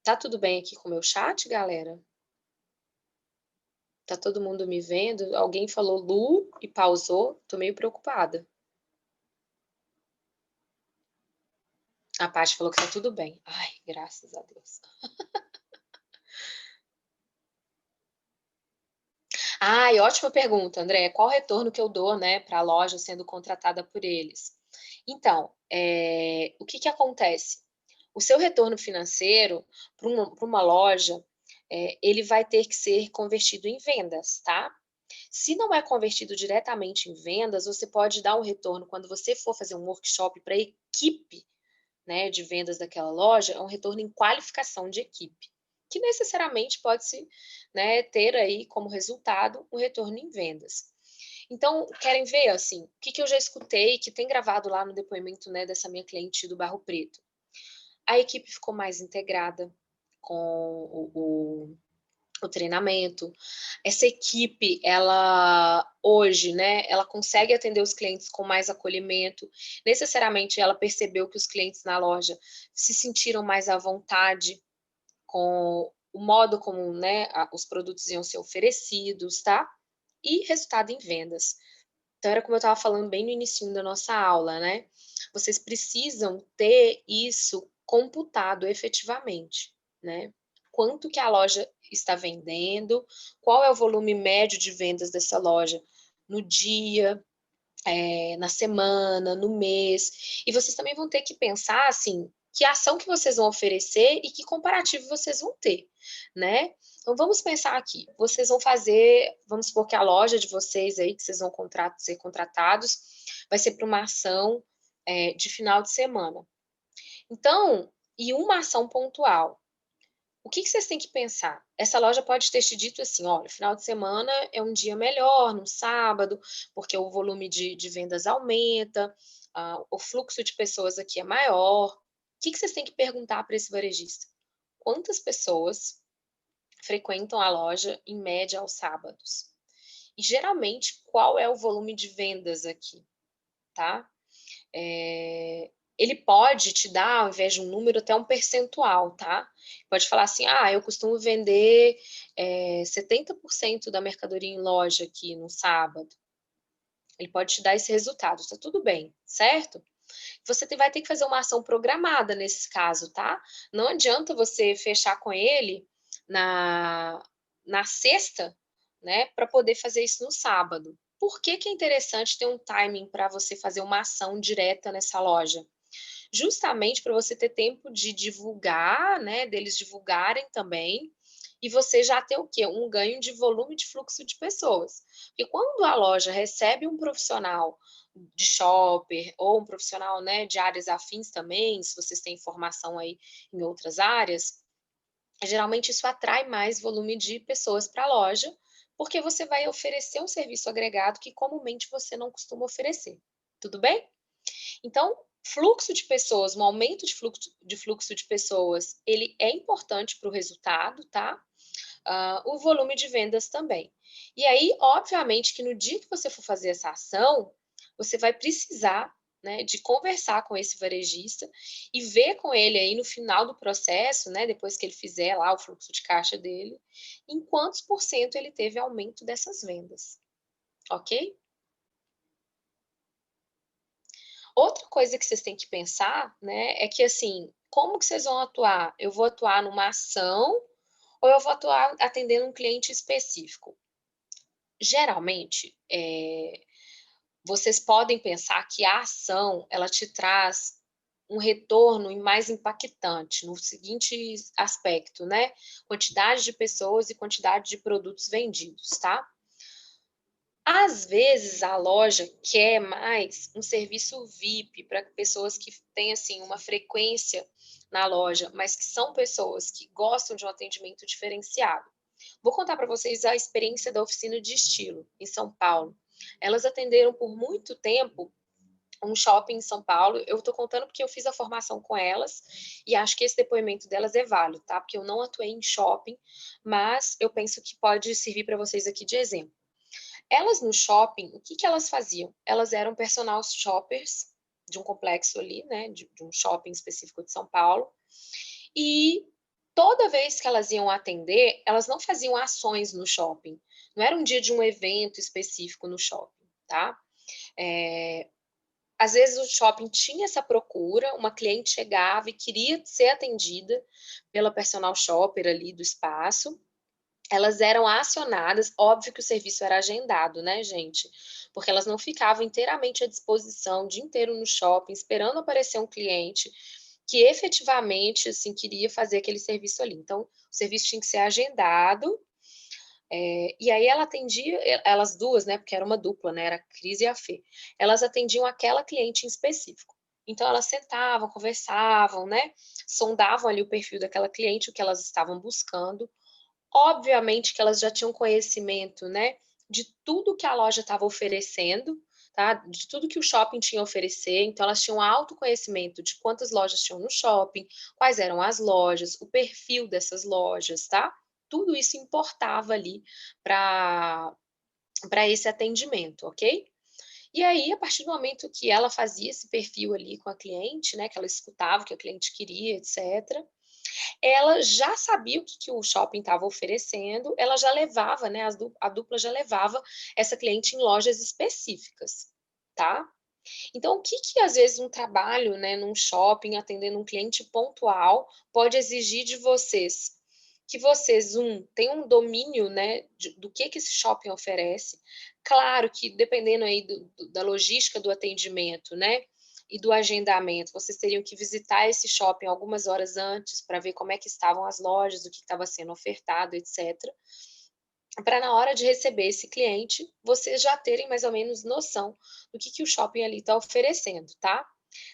Tá tudo bem aqui com o meu chat, galera? Tá todo mundo me vendo? Alguém falou Lu e pausou? Tô meio preocupada. A Paty falou que tá tudo bem. Ai, graças a Deus. Ai, ótima pergunta, André. Qual o retorno que eu dou, né, para a loja sendo contratada por eles? Então, o que que acontece? O seu retorno financeiro para uma loja, ele vai ter que ser convertido em vendas, tá? Se não é convertido diretamente em vendas, você pode dar um retorno quando você for fazer um workshop para a equipe, né, de vendas daquela loja, é um retorno em qualificação de equipe, que necessariamente pode se, né, ter aí como resultado um retorno em vendas. Então, querem ver, assim, o que que eu já escutei, que tem gravado lá no depoimento, né, dessa minha cliente do Barro Preto. A equipe ficou mais integrada com o treinamento. Essa equipe, ela hoje, né, ela consegue atender os clientes com mais acolhimento. Necessariamente ela percebeu que os clientes na loja se sentiram mais à vontade com o modo como, né, os produtos iam ser oferecidos, tá? E resultado em vendas. Então era como eu estava falando bem no início da nossa aula, né? Vocês precisam ter isso computado efetivamente, né? Quanto que a loja está vendendo, qual é o volume médio de vendas dessa loja no dia, na semana, no mês. E vocês também vão ter que pensar, assim, que ação que vocês vão oferecer e que comparativo vocês vão ter, né? Então vamos pensar aqui, vocês vão fazer, vamos supor que a loja de vocês aí, que vocês vão ser contratados, vai ser para uma ação de final de semana. Então, e uma ação pontual. O que que vocês têm que pensar? Essa loja pode ter te dito assim: olha, final de semana é um dia melhor, no sábado, porque o volume de vendas aumenta, o fluxo de pessoas aqui é maior. O que que vocês têm que perguntar para esse varejista? Quantas pessoas frequentam a loja em média aos sábados? E geralmente, qual é o volume de vendas aqui, tá? Ele pode te dar, ao invés de um número, até um percentual, tá? Pode falar assim, eu costumo vender 70% da mercadoria em loja aqui no sábado. Ele pode te dar esse resultado, tá tudo bem, certo? Você vai ter que fazer uma ação programada nesse caso, tá? Não adianta você fechar com ele na sexta, né, para poder fazer isso no sábado. Por que que é interessante ter um timing para você fazer uma ação direta nessa loja? Justamente para você ter tempo de divulgar, né, deles divulgarem também, e você já ter o quê? Um ganho de volume de fluxo de pessoas. Porque quando a loja recebe um profissional de shopper ou um profissional, né, de áreas afins também, se vocês têm informação aí em outras áreas, geralmente isso atrai mais volume de pessoas para a loja, porque você vai oferecer um serviço agregado que comumente você não costuma oferecer. Tudo bem? Então, fluxo de pessoas, um aumento de fluxo de pessoas, ele é importante para o resultado, tá? O volume de vendas também. E aí, obviamente, que no dia que você for fazer essa ação, você vai precisar, né, de conversar com esse varejista e ver com ele aí no final do processo, né, depois que ele fizer lá o fluxo de caixa dele, em quantos por cento ele teve aumento dessas vendas, ok? Outra coisa que vocês têm que pensar, né, é que assim, como que vocês vão atuar? Eu vou atuar numa ação ou eu vou atuar atendendo um cliente específico? Geralmente, vocês podem pensar que a ação, ela te traz um retorno mais impactante no seguinte aspecto, né? Quantidade de pessoas e quantidade de produtos vendidos, tá? Às vezes a loja quer mais um serviço VIP para pessoas que têm assim uma frequência na loja, mas que são pessoas que gostam de um atendimento diferenciado. Vou contar para vocês a experiência da oficina de estilo em São Paulo. Elas atenderam por muito tempo um shopping em São Paulo. Eu estou contando porque eu fiz a formação com elas e acho que esse depoimento delas é válido, tá? Porque eu não atuei em shopping, mas eu penso que pode servir para vocês aqui de exemplo. Elas no shopping, o que que elas faziam? Elas eram personal shoppers de um complexo ali, né, de um shopping específico de São Paulo, e toda vez que elas iam atender, elas não faziam ações no shopping, não era um dia de um evento específico no shopping, tá? às vezes o shopping tinha essa procura, uma cliente chegava e queria ser atendida pela personal shopper ali do espaço, elas eram acionadas, óbvio que o serviço era agendado, né, gente? Porque elas não ficavam inteiramente à disposição o dia inteiro no shopping, esperando aparecer um cliente que efetivamente, assim, queria fazer aquele serviço ali. Então, o serviço tinha que ser agendado, e aí ela atendia, elas duas, né, porque era uma dupla, né, era a Cris e a Fê, elas atendiam aquela cliente em específico. Então, elas sentavam, conversavam, né, sondavam ali o perfil daquela cliente, o que elas estavam buscando. Obviamente que elas já tinham conhecimento, né, de tudo que a loja estava oferecendo, tá? De tudo que o shopping tinha a oferecer, então elas tinham autoconhecimento de quantas lojas tinham no shopping, quais eram as lojas, o perfil dessas lojas, tá? Tudo isso importava ali para esse atendimento, ok? E aí, a partir do momento que ela fazia esse perfil ali com a cliente, né, que ela escutava o que a cliente queria, etc., ela já sabia o que o shopping estava oferecendo, ela já levava, né, a dupla já levava essa cliente em lojas específicas, tá? Então, o que às vezes um trabalho, né, num shopping, atendendo um cliente pontual, pode exigir de vocês? Que vocês, tenham um domínio, né, do que esse shopping oferece. Claro que dependendo aí da logística do atendimento, né, e do agendamento, vocês teriam que visitar esse shopping algumas horas antes para ver como é que estavam as lojas, o que estava sendo ofertado, etc. Para na hora de receber esse cliente, vocês já terem mais ou menos noção do que o shopping ali está oferecendo, tá?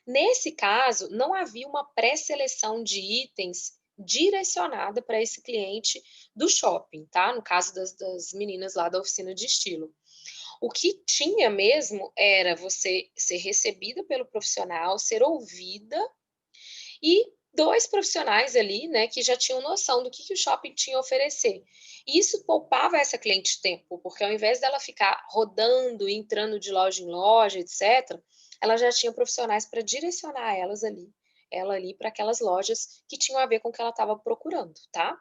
Nesse caso, não havia uma pré-seleção de itens direcionada para esse cliente do shopping, tá? No caso das meninas lá da oficina de estilo. O que tinha mesmo era você ser recebida pelo profissional, ser ouvida e dois profissionais ali, né, que já tinham noção do que o shopping tinha a oferecer. E isso poupava essa cliente tempo, porque ao invés dela ficar rodando, entrando de loja em loja, etc., ela já tinha profissionais para direcionar ela ali para aquelas lojas que tinham a ver com o que ela estava procurando, tá?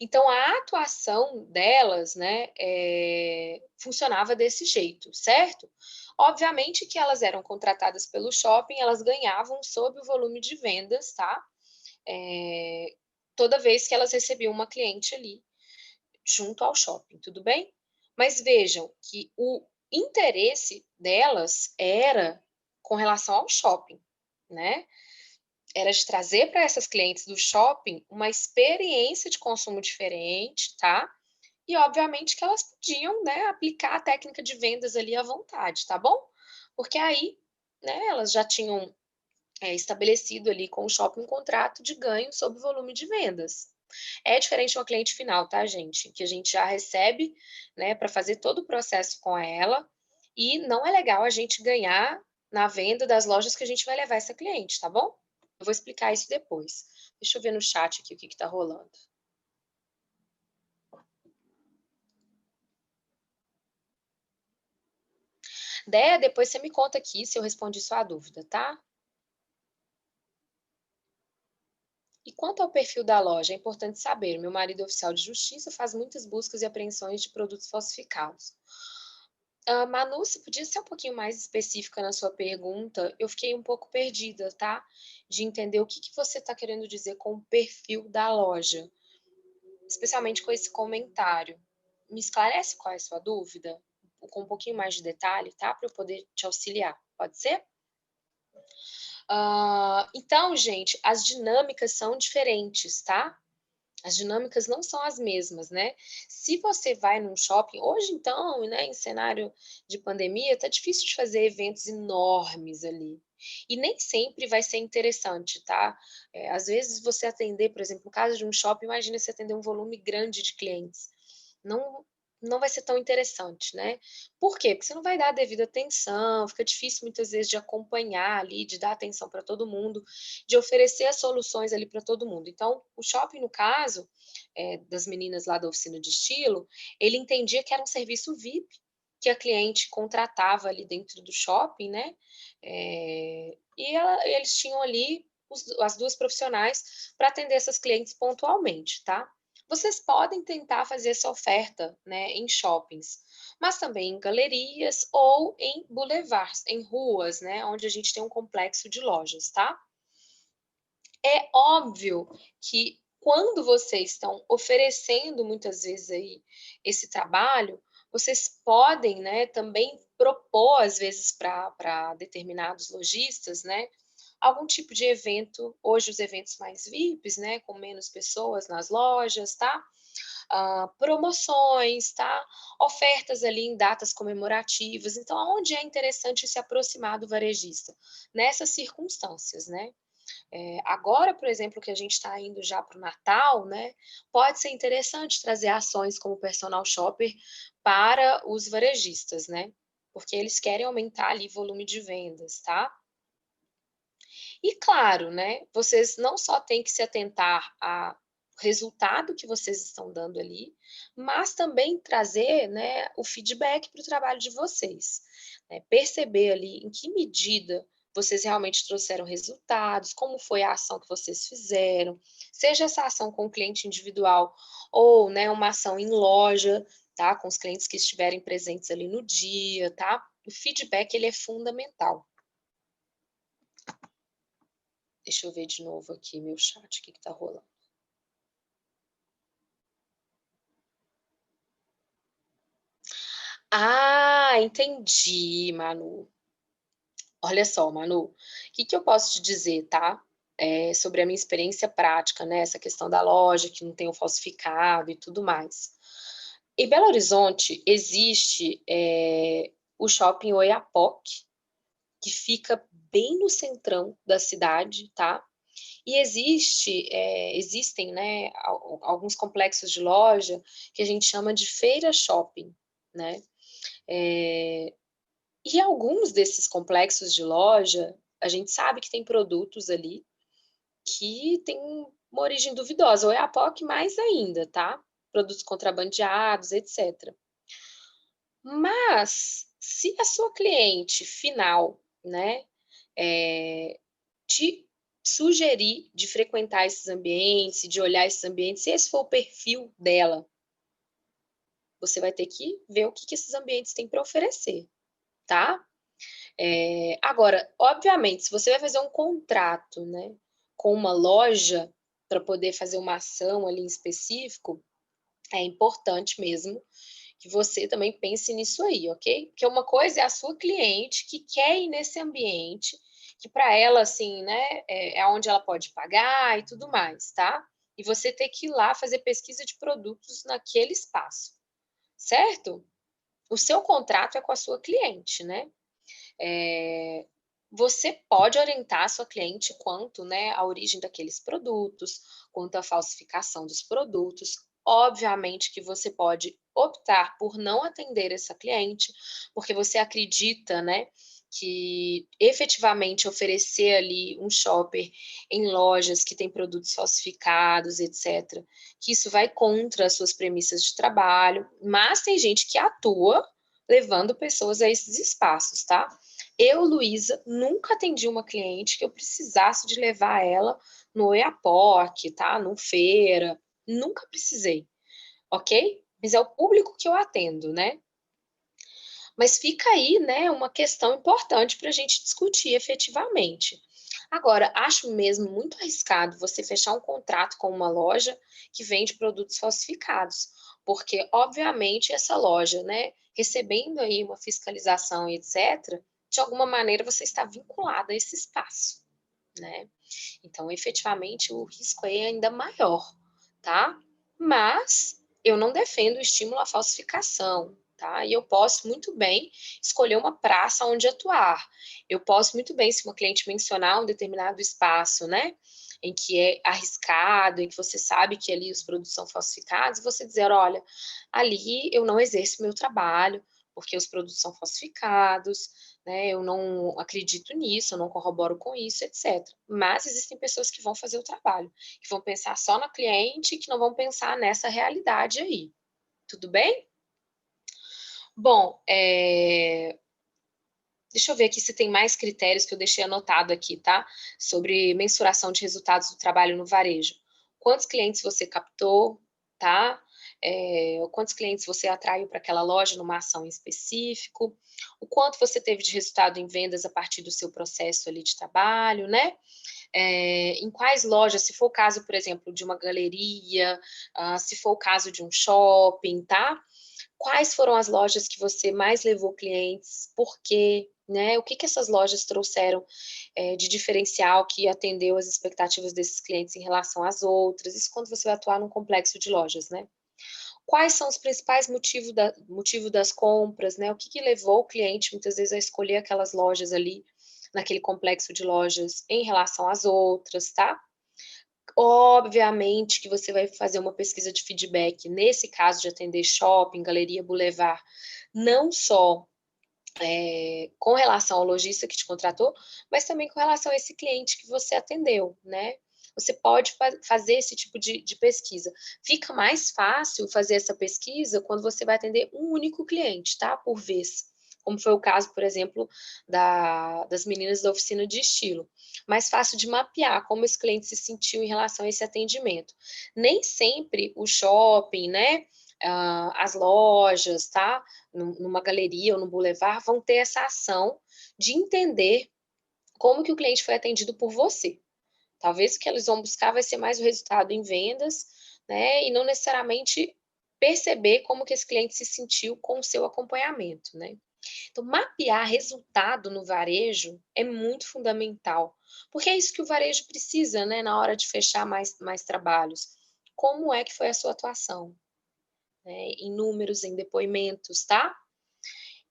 Então, a atuação delas, né, funcionava desse jeito, certo? Obviamente que elas eram contratadas pelo shopping, elas ganhavam sob o volume de vendas, tá? Toda vez que elas recebiam uma cliente ali, junto ao shopping, tudo bem? Mas vejam que o interesse delas era com relação ao shopping, né? Era de trazer para essas clientes do shopping uma experiência de consumo diferente, tá? E obviamente que elas podiam, né, aplicar a técnica de vendas ali à vontade, tá bom? Porque aí, né, elas já tinham estabelecido ali com o shopping um contrato de ganho sobre o volume de vendas. É diferente de uma cliente final, tá, gente? Que a gente já recebe, né, para fazer todo o processo com ela, e não é legal a gente ganhar na venda das lojas que a gente vai levar essa cliente, tá bom? Eu vou explicar isso depois. Deixa eu ver no chat aqui o que está rolando. Dé, depois você me conta aqui se eu respondi sua dúvida, tá? E quanto ao perfil da loja, é importante saber, meu marido é oficial de justiça, faz muitas buscas e apreensões de produtos falsificados. Manu, você podia ser um pouquinho mais específica na sua pergunta? Eu fiquei um pouco perdida, tá? De entender o que você está querendo dizer com o perfil da loja, especialmente com esse comentário. Me esclarece qual é a sua dúvida? Com um pouquinho mais de detalhe, tá? Para eu poder te auxiliar. Pode ser? Então, gente, as dinâmicas são diferentes, tá? As dinâmicas não são as mesmas, né? Se você vai num shopping, hoje então, né, em cenário de pandemia, tá difícil de fazer eventos enormes ali. E nem sempre vai ser interessante, tá? Às vezes você atender, por exemplo, no caso de um shopping, imagina você atender um volume grande de clientes. Não vai ser tão interessante, né? Por quê? Porque você não vai dar a devida atenção, fica difícil muitas vezes de acompanhar ali, de dar atenção para todo mundo, de oferecer as soluções ali para todo mundo. Então, o shopping, no caso, das meninas lá da oficina de estilo, ele entendia que era um serviço VIP que a cliente contratava ali dentro do shopping, né? Eles tinham ali as duas profissionais para atender essas clientes pontualmente, tá? vocês podem tentar fazer essa oferta, né, em shoppings, mas também em galerias ou em boulevards, em ruas, né, onde a gente tem um complexo de lojas, tá? É óbvio que quando vocês estão oferecendo muitas vezes aí esse trabalho, vocês podem, né, também propor às vezes para determinados lojistas, né, algum tipo de evento, hoje os eventos mais VIPs, né, com menos pessoas nas lojas, tá? Promoções, tá? Ofertas ali em datas comemorativas. Então, aonde é interessante se aproximar do varejista? Nessas circunstâncias, né? Agora, por exemplo, que a gente está indo já para o Natal, né? Pode ser interessante trazer ações como personal shopper para os varejistas, né? Porque eles querem aumentar ali volume de vendas, tá? E claro, né, vocês não só têm que se atentar ao resultado que vocês estão dando ali, mas também trazer, né, o feedback para o trabalho de vocês, né? Perceber ali em que medida vocês realmente trouxeram resultados, como foi a ação que vocês fizeram, seja essa ação com o cliente individual ou, né, uma ação em loja, tá, com os clientes que estiverem presentes ali no dia, tá? O feedback, ele é fundamental. Deixa eu ver de novo aqui meu chat, o que tá rolando. Ah, entendi, Manu. Olha só, Manu, o que eu posso te dizer, tá? Sobre a minha experiência prática, né? Essa questão da loja, que não tem o falsificado e tudo mais. Em Belo Horizonte, existe o shopping Oiapoque, que fica bem no centrão da cidade, tá? E existem, né, alguns complexos de loja que a gente chama de feira shopping, né? E alguns desses complexos de loja, a gente sabe que tem produtos ali que têm uma origem duvidosa, ou é a POC mais ainda, tá? Produtos contrabandeados, etc. Mas, se a sua cliente final, né, te sugerir de frequentar esses ambientes, de olhar esses ambientes, se esse for o perfil dela, você vai ter que ver o que esses ambientes têm para oferecer, tá? Agora, obviamente, se você vai fazer um contrato, né, com uma loja para poder fazer uma ação ali em específico, é importante mesmo que você também pense nisso aí, ok? Porque uma coisa é a sua cliente que quer ir nesse ambiente, que para ela, assim, né, é onde ela pode pagar e tudo mais, tá? E você ter que ir lá fazer pesquisa de produtos naquele espaço, certo? O seu contrato é com a sua cliente, né? Você pode orientar a sua cliente quanto, né, à origem daqueles produtos, quanto à falsificação dos produtos. Obviamente que você pode optar por não atender essa cliente, porque você acredita, né, que efetivamente oferecer ali um shopper em lojas que tem produtos falsificados, etc., que isso vai contra as suas premissas de trabalho, mas tem gente que atua levando pessoas a esses espaços, tá? Eu, Luísa, nunca atendi uma cliente que eu precisasse de levar ela no Oiapoque, tá? No feira. Nunca precisei, ok? Mas é o público que eu atendo, né? Mas fica aí, né, uma questão importante para a gente discutir efetivamente. Agora, acho mesmo muito arriscado você fechar um contrato com uma loja que vende produtos falsificados, porque, obviamente, essa loja, né, recebendo aí uma fiscalização e etc., de alguma maneira você está vinculada a esse espaço, né? Então, efetivamente, o risco aí é ainda maior, tá? Mas eu não defendo o estímulo à falsificação, tá? E eu posso muito bem escolher uma praça onde atuar. Eu posso muito bem, se uma cliente mencionar um determinado espaço, né, em que é arriscado, em que você sabe que ali os produtos são falsificados, você dizer, olha, ali eu não exerço meu trabalho, porque os produtos são falsificados, né? Eu não acredito nisso, eu não corroboro com isso, etc. Mas existem pessoas que vão fazer o trabalho, que vão pensar só na cliente, que não vão pensar nessa realidade aí. Tudo bem? Bom, deixa eu ver aqui se tem mais critérios que eu deixei anotado aqui, tá? Sobre mensuração de resultados do trabalho no varejo. Quantos clientes você captou? tá? Quantos clientes você atraiu para aquela loja numa ação em específico, o quanto você teve de resultado em vendas a partir do seu processo ali de trabalho, né? Em quais lojas, se for o caso, por exemplo, de uma galeria, se for o caso de um shopping, tá? Quais foram as lojas que você mais levou clientes? Por quê? Né? O que essas lojas trouxeram de diferencial que atendeu as expectativas desses clientes em relação às outras? Isso quando você vai atuar num complexo de lojas, né? Quais são os principais motivos das compras, né? O que levou o cliente, muitas vezes, a escolher aquelas lojas ali, naquele complexo de lojas, em relação às outras, tá? Obviamente que você vai fazer uma pesquisa de feedback, nesse caso de atender shopping, galeria, boulevard, não só com relação ao lojista que te contratou, mas também com relação a esse cliente que você atendeu, né? Você pode fazer esse tipo de pesquisa. Fica mais fácil fazer essa pesquisa quando você vai atender um único cliente, tá? Por vez. Como foi o caso, por exemplo, das meninas da oficina de estilo. Mais fácil de mapear como esse cliente se sentiu em relação a esse atendimento. Nem sempre o shopping, né? As lojas, tá? Numa galeria ou no boulevard, vão ter essa ação de entender como que o cliente foi atendido por você. Talvez o que eles vão buscar vai ser mais o resultado em vendas, né? E não necessariamente perceber como que esse cliente se sentiu com o seu acompanhamento, né? Então, mapear resultado no varejo é muito fundamental, porque é isso que o varejo precisa, né? Na hora de fechar mais trabalhos. Como é que foi a sua atuação? Né, em números, em depoimentos, tá?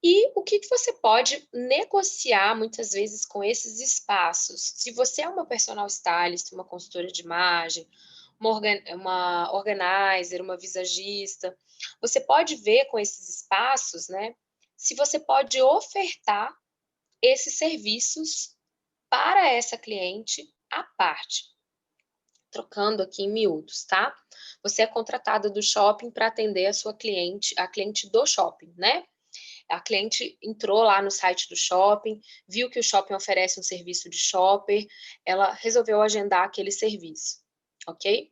E o que você pode negociar muitas vezes com esses espaços? Se você é uma personal stylist, uma consultora de imagem, uma organizer, uma visagista, você pode ver com esses espaços, né? Se você pode ofertar esses serviços para essa cliente à parte. Trocando aqui em miúdos, tá? Você é contratada do shopping para atender a sua cliente, a cliente do shopping, né? A cliente entrou lá no site do shopping, viu que o shopping oferece um serviço de shopper, ela resolveu agendar aquele serviço, ok?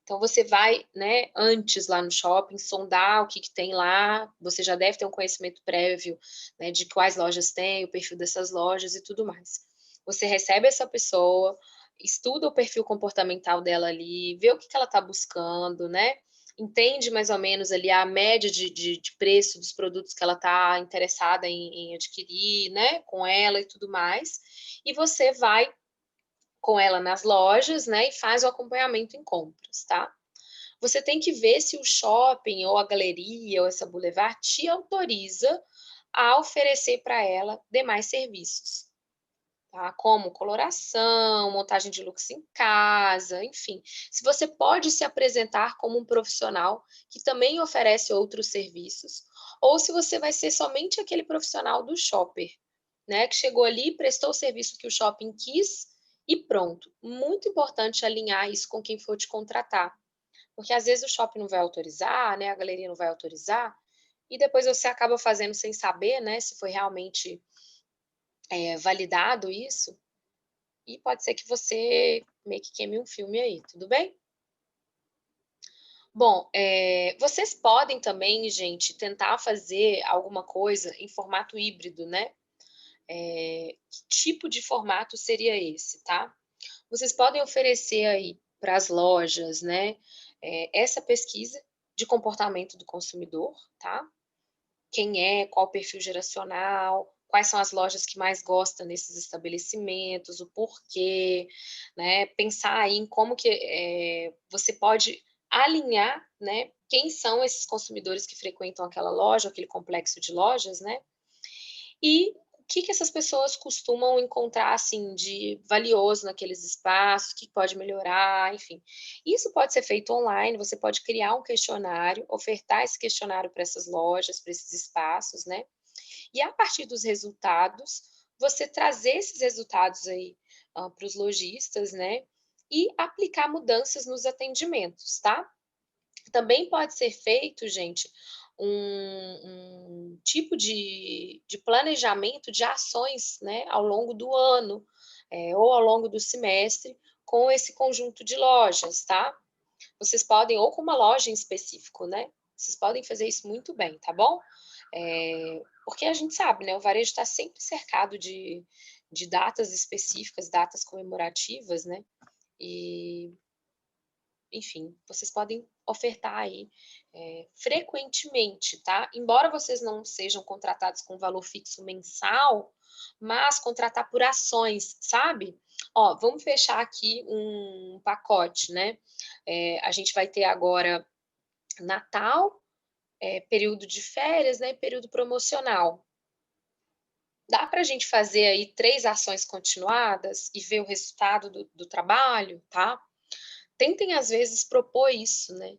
Então você vai, né, antes lá no shopping, sondar o que tem lá, você já deve ter um conhecimento prévio, né, de quais lojas tem, o perfil dessas lojas e tudo mais. Você recebe essa pessoa, estuda o perfil comportamental dela ali, vê o que ela está buscando, né? Entende mais ou menos ali a média de preço dos produtos que ela está interessada em adquirir, né, com ela e tudo mais. E você vai com ela nas lojas, né, e faz o acompanhamento em compras, tá? Você tem que ver se o shopping ou a galeria ou essa boulevard te autoriza a oferecer para ela demais serviços, tá? Como coloração, montagem de looks em casa, enfim. Se você pode se apresentar como um profissional que também oferece outros serviços, ou se você vai ser somente aquele profissional do shopper, né, que chegou ali, prestou o serviço que o shopping quis e pronto. Muito importante alinhar isso com quem for te contratar, porque às vezes o shopping não vai autorizar, né, a galeria não vai autorizar, e depois você acaba fazendo sem saber, né, se foi realmente validado isso, e pode ser que você meio que queime um filme aí, tudo bem? Bom, vocês podem também, gente, tentar fazer alguma coisa em formato híbrido, né? Que tipo de formato seria esse, tá? Vocês podem oferecer aí para as lojas, né, essa pesquisa de comportamento do consumidor, tá? Quem é, qual o perfil geracional, quais são as lojas que mais gostam desses estabelecimentos, o porquê, né? Pensar aí em como que você pode alinhar, né? Quem são esses consumidores que frequentam aquela loja, aquele complexo de lojas, né? E o que essas pessoas costumam encontrar, assim, de valioso naqueles espaços, o que pode melhorar, enfim. Isso pode ser feito online, você pode criar um questionário, ofertar esse questionário para essas lojas, para esses espaços, né? E a partir dos resultados, você trazer esses resultados aí para os lojistas, né? E aplicar mudanças nos atendimentos, tá? Também pode ser feito, gente, um tipo de planejamento de ações, né, ao longo do ano, ou ao longo do semestre, com esse conjunto de lojas, tá? vocês podem, ou com uma loja em específico, né? Vocês podem fazer isso muito bem, tá bom? Porque a gente sabe, né? O varejo está sempre cercado de datas específicas, datas comemorativas, né? E, enfim, vocês podem ofertar aí frequentemente, tá? Embora vocês não sejam contratados com valor fixo mensal, mas contratar por ações, sabe? Ó, vamos fechar aqui um pacote, né? A gente vai ter agora Natal, período de férias, né? Período promocional. Dá para a gente fazer aí 3 ações continuadas e ver o resultado do trabalho, tá? Tentem, às vezes, propor isso, né?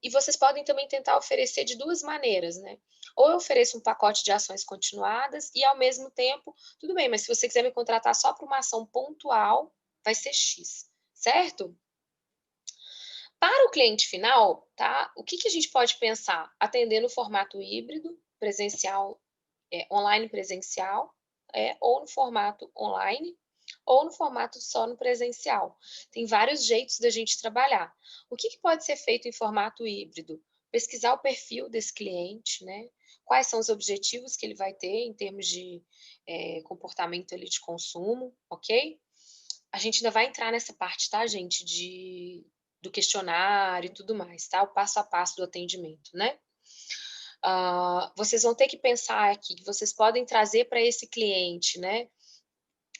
E vocês podem também tentar oferecer de 2 maneiras, né? Ou eu ofereço um pacote de ações continuadas e, ao mesmo tempo, tudo bem, mas se você quiser me contratar só para uma ação pontual, vai ser X, certo? Para o cliente final, tá? O que a gente pode pensar? Atender no formato híbrido, presencial, online presencial, ou no formato online, ou no formato só no presencial. Tem vários jeitos da gente trabalhar. O que pode ser feito em formato híbrido? Pesquisar o perfil desse cliente, né? Quais são os objetivos que ele vai ter em termos de comportamento ali de consumo, ok? A gente ainda vai entrar nessa parte, tá, gente? Do questionário e tudo mais, tá? O passo a passo do atendimento, né? Vocês vão ter que pensar aqui que vocês podem trazer para esse cliente, né,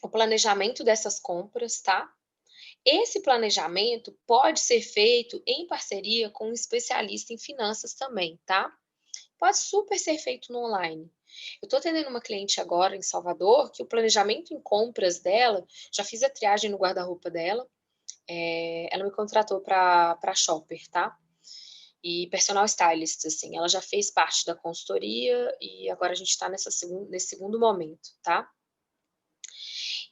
o planejamento dessas compras, tá? Esse planejamento pode ser feito em parceria com um especialista em finanças também, tá? Pode super ser feito no online. Eu estou atendendo uma cliente agora em Salvador que o planejamento em compras dela, já fiz a triagem no guarda-roupa dela, ela me contratou para shopper, tá? E personal stylist, assim, ela já fez parte da consultoria e agora a gente está nesse segundo momento, tá?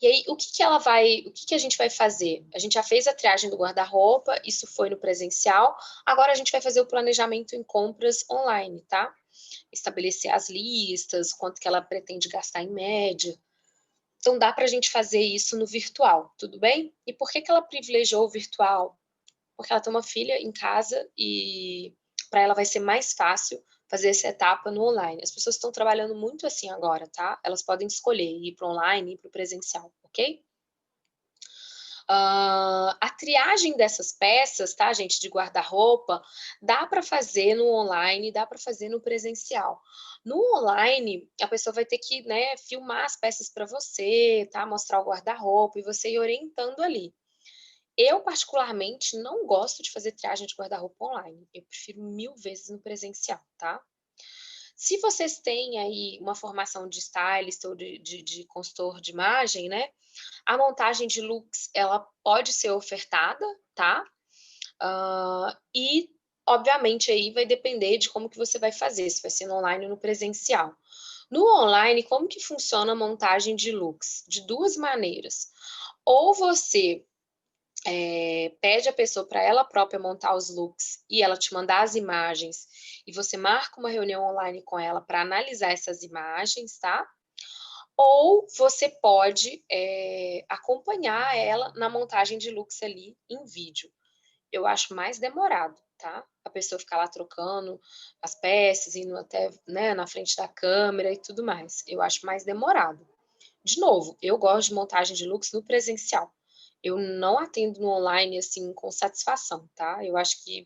E aí, o que a gente vai fazer? A gente já fez a triagem do guarda-roupa, isso foi no presencial, agora a gente vai fazer o planejamento em compras online, tá? Estabelecer as listas, quanto que ela pretende gastar em média. Então, dá para a gente fazer isso no virtual, tudo bem? E por que ela privilegiou o virtual? Porque ela tem uma filha em casa e para ela vai ser mais fácil fazer essa etapa no online. As pessoas estão trabalhando muito assim agora, tá? Elas podem escolher ir para o online, ir para o presencial, ok? A triagem dessas peças, tá, gente, de guarda-roupa, dá para fazer no online, dá para fazer no presencial. No online, a pessoa vai ter que, né, filmar as peças para você, tá, mostrar o guarda-roupa e você ir orientando ali. Eu, particularmente, não gosto de fazer triagem de guarda-roupa online. Eu prefiro 1000 vezes no presencial, tá? Se vocês têm aí uma formação de stylist ou de consultor de imagem, né? A montagem de looks, ela pode ser ofertada, tá? E, obviamente, aí vai depender de como que você vai fazer, se vai ser no online ou no presencial. No online, como que funciona a montagem de looks? De 2 maneiras. Ou você pede a pessoa para ela própria montar os looks e ela te mandar as imagens e você marca uma reunião online com ela para analisar essas imagens, tá? Ou você pode acompanhar ela na montagem de looks ali em vídeo. Eu acho mais demorado, tá? A pessoa ficar lá trocando as peças, indo até, né, na frente da câmera e tudo mais. Eu acho mais demorado. De novo, eu gosto de montagem de looks no presencial. Eu não atendo no online, assim, com satisfação, tá? Eu acho que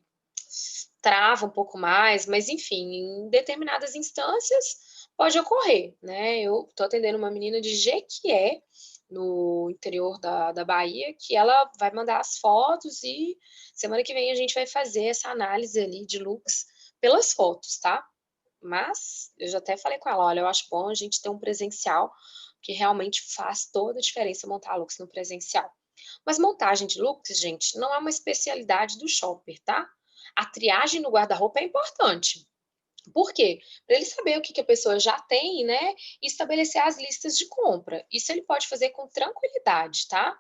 trava um pouco mais, mas enfim, em determinadas instâncias pode ocorrer, né? Eu tô atendendo uma menina de Jequié, no interior da Bahia, que ela vai mandar as fotos e semana que vem a gente vai fazer essa análise ali de looks pelas fotos, tá? Mas eu já até falei com ela, olha, eu acho bom a gente ter um presencial, que realmente faz toda a diferença montar looks no presencial. Mas montagem de looks, gente, não é uma especialidade do shopper, tá? A triagem no guarda-roupa é importante. Por quê? Para ele saber o que a pessoa já tem, né? E estabelecer as listas de compra. Isso ele pode fazer com tranquilidade, tá?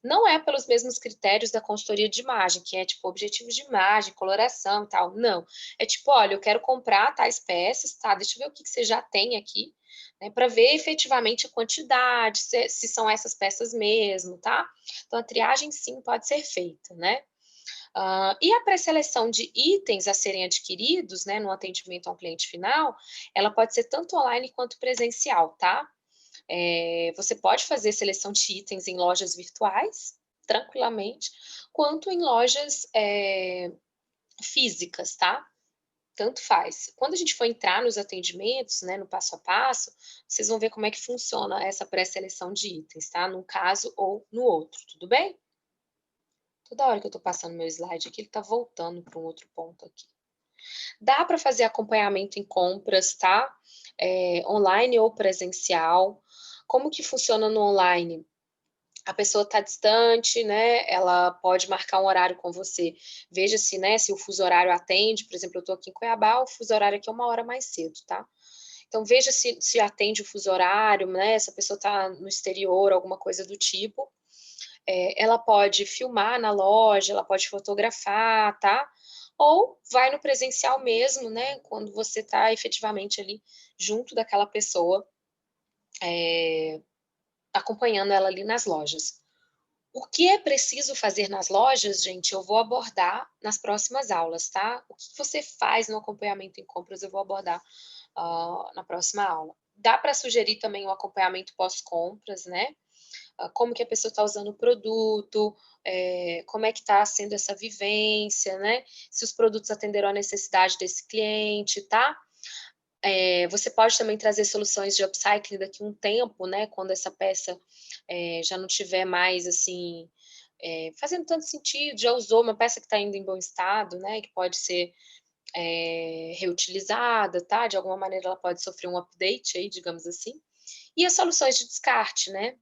Não é pelos mesmos critérios da consultoria de imagem, que é tipo objetivo de imagem, coloração e tal. Não. É tipo, olha, eu quero comprar tais peças, tá? Deixa eu ver o que você já tem aqui, né? Para ver efetivamente a quantidade, se são essas peças mesmo, tá? Então a triagem sim pode ser feita, né? E a pré-seleção de itens a serem adquiridos, né, no atendimento ao cliente final, ela pode ser tanto online quanto presencial, tá? Você pode fazer seleção de itens em lojas virtuais, tranquilamente, quanto em lojas físicas, tá? Tanto faz. Quando a gente for entrar nos atendimentos, né, no passo a passo, vocês vão ver como é que funciona essa pré-seleção de itens, tá? Num caso ou no outro, tudo bem? Toda hora que eu tô passando meu slide aqui, ele tá voltando para um outro ponto aqui. Dá para fazer acompanhamento em compras, tá? Online ou presencial. Como que funciona no online? A pessoa está distante, né? Ela pode marcar um horário com você. Veja se, né, se o fuso horário atende. Por exemplo, eu estou aqui em Cuiabá, o fuso horário aqui é 1 hora mais cedo, tá? Então, veja se atende o fuso horário, né? Se a pessoa está no exterior, alguma coisa do tipo. Ela pode filmar na loja, ela pode fotografar, tá? Ou vai no presencial mesmo, né? Quando você está efetivamente ali junto daquela pessoa, acompanhando ela ali nas lojas. O que é preciso fazer nas lojas, gente, eu vou abordar nas próximas aulas, tá? O que você faz no acompanhamento em compras, eu vou abordar na próxima aula. Dá para sugerir também o acompanhamento pós-compras, né? Como que a pessoa está usando o produto, como é que está sendo essa vivência, né? Se os produtos atenderam à necessidade desse cliente, tá? Você pode também trazer soluções de upcycling daqui a um tempo, né? Quando essa peça já não tiver mais, assim, fazendo tanto sentido, já usou uma peça que está indo em bom estado, né? Que pode ser reutilizada, tá? De alguma maneira ela pode sofrer um update aí, digamos assim. E as soluções de descarte, né?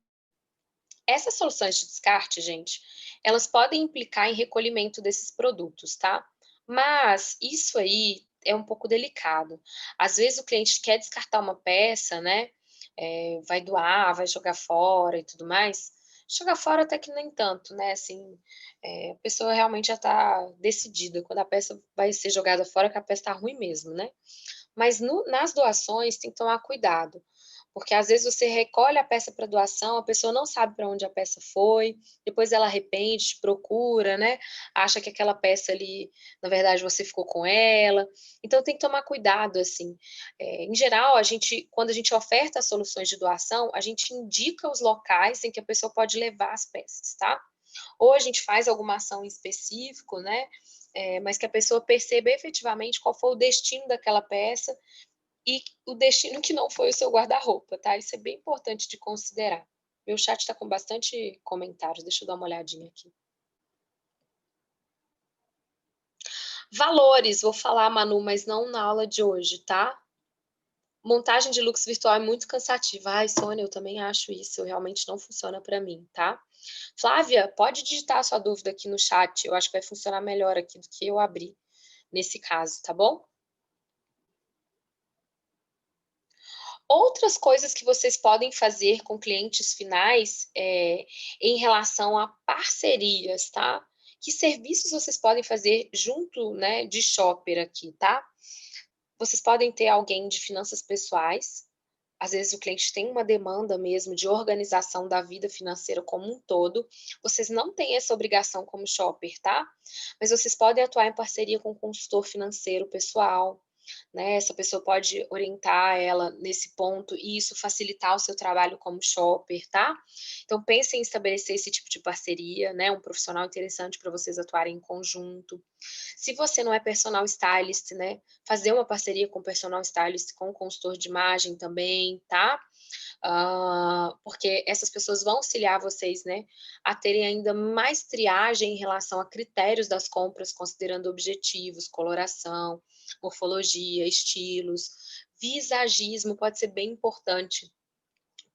Essas soluções de descarte, gente, elas podem implicar em recolhimento desses produtos, tá? Mas isso aí é um pouco delicado. Às vezes o cliente quer descartar uma peça, né? Vai doar, vai jogar fora e tudo mais. Jogar fora até que nem tanto, né? Assim, a pessoa realmente já está decidida quando a peça vai ser jogada fora, que a peça está ruim mesmo, né? Mas nas doações tem que tomar cuidado, porque às vezes você recolhe a peça para doação, a pessoa não sabe para onde a peça foi, depois ela arrepende, te procura, né? Acha que aquela peça ali, na verdade, você ficou com ela. Então tem que tomar cuidado, assim. Em geral, quando a gente oferta as soluções de doação, a gente indica os locais em que a pessoa pode levar as peças, tá? Ou a gente faz alguma ação em específico, né? Mas que a pessoa perceba efetivamente qual foi o destino daquela peça e o destino que não foi o seu guarda-roupa, tá? Isso é bem importante de considerar. Meu chat está com bastante comentários, deixa eu dar uma olhadinha aqui. Valores, vou falar, Manu, mas não na aula de hoje, tá? Montagem de looks virtual é muito cansativa. Ai, Sônia, eu também acho isso, realmente não funciona para mim, tá? Flávia, pode digitar a sua dúvida aqui no chat, eu acho que vai funcionar melhor aqui do que eu abrir nesse caso, tá bom? Outras coisas que vocês podem fazer com clientes finais em relação a parcerias, tá? Que serviços vocês podem fazer junto, né, de shopper aqui, tá? Vocês podem ter alguém de finanças pessoais. Às vezes o cliente tem uma demanda mesmo de organização da vida financeira como um todo. Vocês não têm essa obrigação como shopper, tá? Mas vocês podem atuar em parceria com um consultor financeiro pessoal, né? Essa pessoa pode orientar ela nesse ponto e isso facilitar o seu trabalho como shopper, tá? Então pensem em estabelecer esse tipo de parceria, né? Um profissional interessante para vocês atuarem em conjunto. Se você não é personal stylist, né? Fazer uma parceria com personal stylist, com consultor de imagem também, tá? Porque essas pessoas vão auxiliar vocês, né, a terem ainda mais triagem em relação a critérios das compras, considerando objetivos, coloração, morfologia, estilos. Visagismo pode ser bem importante,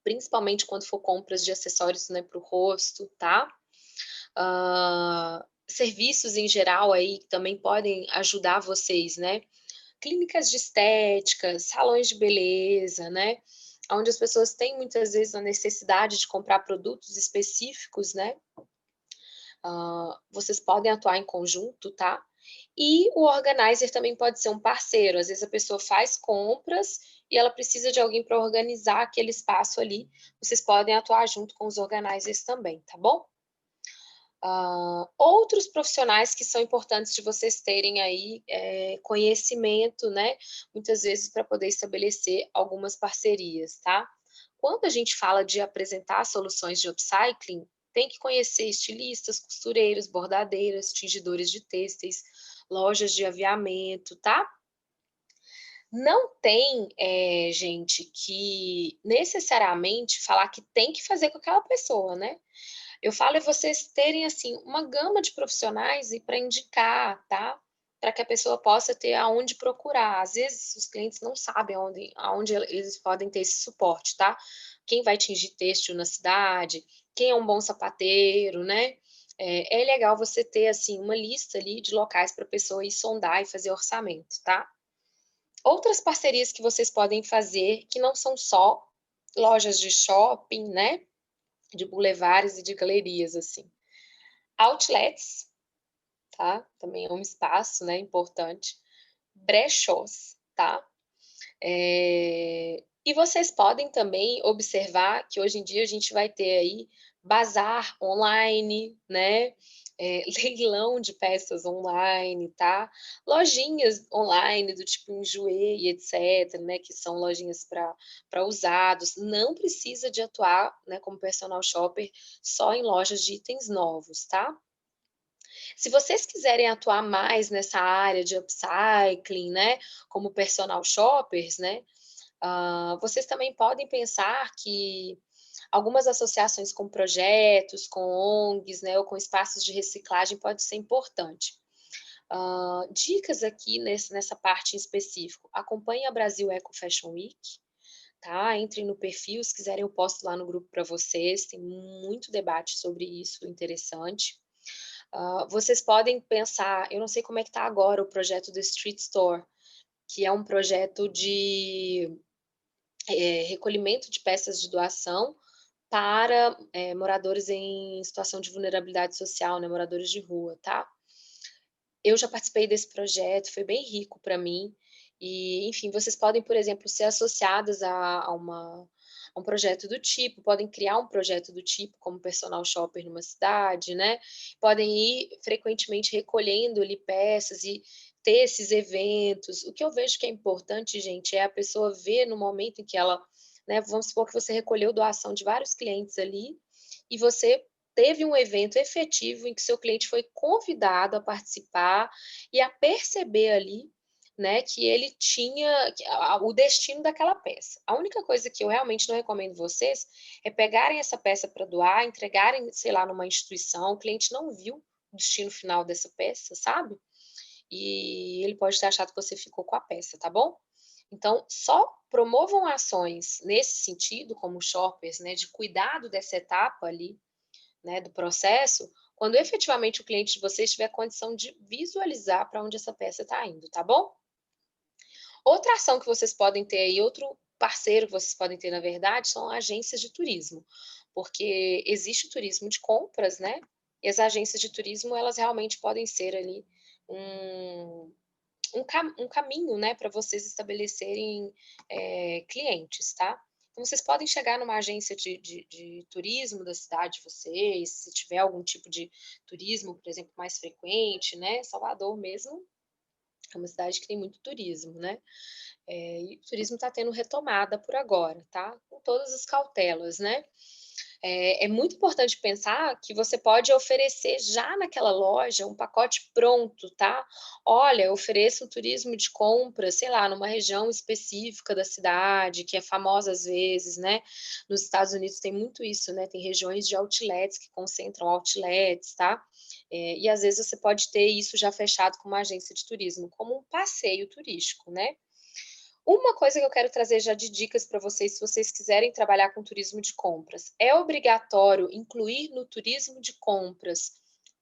principalmente quando for compras de acessórios, né, para o rosto, tá? Serviços em geral aí também podem ajudar vocês, né? Clínicas de estética, salões de beleza, né? Onde as pessoas têm muitas vezes a necessidade de comprar produtos específicos, né? Vocês podem atuar em conjunto, tá? E o organizer também pode ser um parceiro. Às vezes a pessoa faz compras e ela precisa de alguém para organizar aquele espaço ali. Vocês podem atuar junto com os organizers também, tá bom? Outros profissionais que são importantes de vocês terem aí conhecimento, né? Muitas vezes para poder estabelecer algumas parcerias, tá? Quando a gente fala de apresentar soluções de upcycling, tem que conhecer estilistas, costureiros, bordadeiras, tingidores de têxteis, lojas de aviamento, tá? Não tem, gente, que necessariamente falar que tem que fazer com aquela pessoa, né? Eu falo é vocês terem, assim, uma gama de profissionais e para indicar, tá? Para que a pessoa possa ter aonde procurar. Às vezes, os clientes não sabem aonde eles podem ter esse suporte, tá? Quem vai tingir têxtil na cidade, quem é um bom sapateiro, né? É legal você ter, assim, uma lista ali de locais para a pessoa ir sondar e fazer orçamento, tá? Outras parcerias que vocês podem fazer, que não são só lojas de shopping, né? De boulevards e de galerias, assim. Outlets, tá? Também é um espaço, né, importante. Brechós, tá? E vocês podem também observar que hoje em dia a gente vai ter aí bazar online, né? Leilão de peças online, tá? Lojinhas online do tipo Enjoei e etc, né? Que são lojinhas para usados. Não precisa de atuar, né, como personal shopper só em lojas de itens novos, tá? Se vocês quiserem atuar mais nessa área de upcycling, né, como personal shoppers, né, vocês também podem pensar que algumas associações com projetos, com ONGs, né, ou com espaços de reciclagem pode ser importante. Dicas aqui nessa parte em específico. Acompanhe a Brasil Eco Fashion Week, tá? Entrem no perfil, se quiserem eu posto lá no grupo para vocês, tem muito debate sobre isso, interessante. Vocês podem pensar, eu não sei como é que está agora o projeto do Street Store, que é um projeto de recolhimento de peças de doação para moradores em situação de vulnerabilidade social, né, moradores de rua, tá? Eu já participei desse projeto, foi bem rico para mim. E, enfim, vocês podem, por exemplo, ser associadas a um projeto do tipo, podem criar um projeto do tipo como personal shopper numa cidade, né? Podem ir frequentemente recolhendo ali peças e ter esses eventos. O que eu vejo que é importante, gente, é a pessoa ver no momento em que ela, né? Vamos supor que você recolheu doação de vários clientes ali e você teve um evento efetivo em que seu cliente foi convidado a participar e a perceber ali, né, que ele tinha o destino daquela peça. A única coisa que eu realmente não recomendo vocês é pegarem essa peça para doar, entregarem, sei lá, numa instituição, o cliente não viu o destino final dessa peça, sabe? E ele pode ter achado que você ficou com a peça, tá bom? Então, só promovam ações nesse sentido, como shoppers, né, de cuidado dessa etapa ali, né, do processo, quando efetivamente o cliente de vocês tiver condição de visualizar para onde essa peça está indo, tá bom? Outra ação que vocês podem ter aí, outro parceiro que vocês podem ter, na verdade, são agências de turismo, porque existe o turismo de compras, né? E as agências de turismo, elas realmente podem ser ali um caminho, né, para vocês estabelecerem clientes, tá? Então, vocês podem chegar numa agência de turismo da cidade de vocês, se tiver algum tipo de turismo, por exemplo, mais frequente, né? Salvador mesmo é uma cidade que tem muito turismo, né? E o turismo está tendo retomada por agora, tá? Com todas as cautelas, né? É muito importante pensar que você pode oferecer já naquela loja um pacote pronto, tá? Olha, eu ofereço um turismo de compra, sei lá, numa região específica da cidade, que é famosa às vezes, né? Nos Estados Unidos tem muito isso, né? Tem regiões de outlets que concentram outlets, tá? E às vezes você pode ter isso já fechado com uma agência de turismo, como um passeio turístico, né? Uma coisa que eu quero trazer já de dicas para vocês, se vocês quiserem trabalhar com turismo de compras, é obrigatório incluir no turismo de compras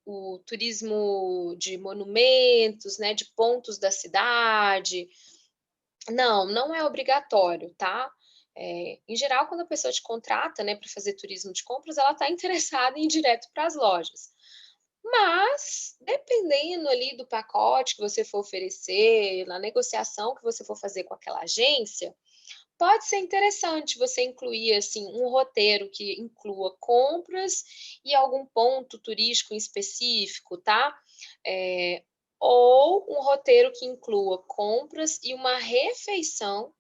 o turismo de monumentos, né, de pontos da cidade. Não, não é obrigatório, tá? Em geral, quando a pessoa te contrata, né, para fazer turismo de compras, ela está interessada em ir direto para as lojas. Mas, dependendo ali do pacote que você for oferecer, na negociação que você for fazer com aquela agência, pode ser interessante você incluir assim um roteiro que inclua compras e algum ponto turístico em específico, tá? Ou um roteiro que inclua compras e uma refeição,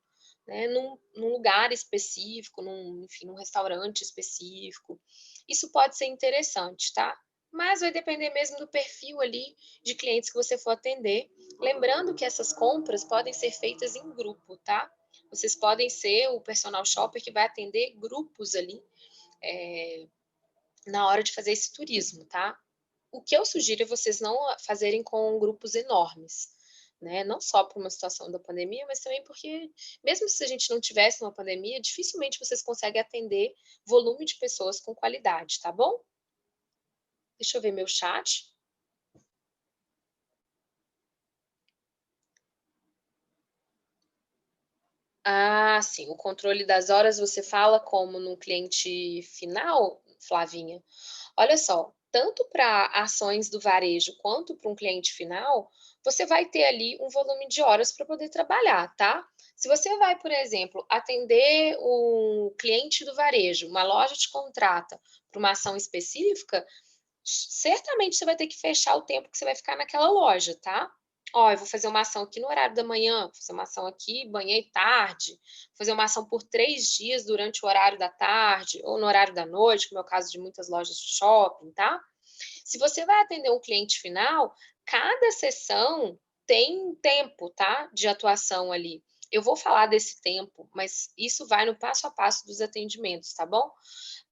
né, num lugar específico, enfim, num restaurante específico. Isso pode ser interessante, tá? Mas vai depender mesmo do perfil ali de clientes que você for atender. Lembrando que essas compras podem ser feitas em grupo, tá? Vocês podem ser o personal shopper que vai atender grupos ali na hora de fazer esse turismo, tá? O que eu sugiro é vocês não fazerem com grupos enormes, né? Não só por uma situação da pandemia, mas também porque, mesmo se a gente não tivesse uma pandemia, dificilmente vocês conseguem atender volume de pessoas com qualidade, tá bom? Deixa eu ver meu chat. Ah, sim, o controle das horas você fala como no cliente final, Flavinha? Olha só, tanto para ações do varejo quanto para um cliente final, você vai ter ali um volume de horas para poder trabalhar, tá? Se você vai, por exemplo, atender o cliente do varejo, uma loja te contrata para uma ação específica, certamente você vai ter que fechar o tempo que você vai ficar naquela loja, tá? Ó, eu vou fazer uma ação aqui no horário da manhã, vou fazer uma ação aqui manhã e tarde, vou fazer uma ação por 3 dias durante o horário da tarde ou no horário da noite, como é o caso de muitas lojas de shopping, tá? Se você vai atender um cliente final, cada sessão tem um tempo, tá? De atuação ali. Eu vou falar desse tempo, mas isso vai no passo a passo dos atendimentos, tá bom?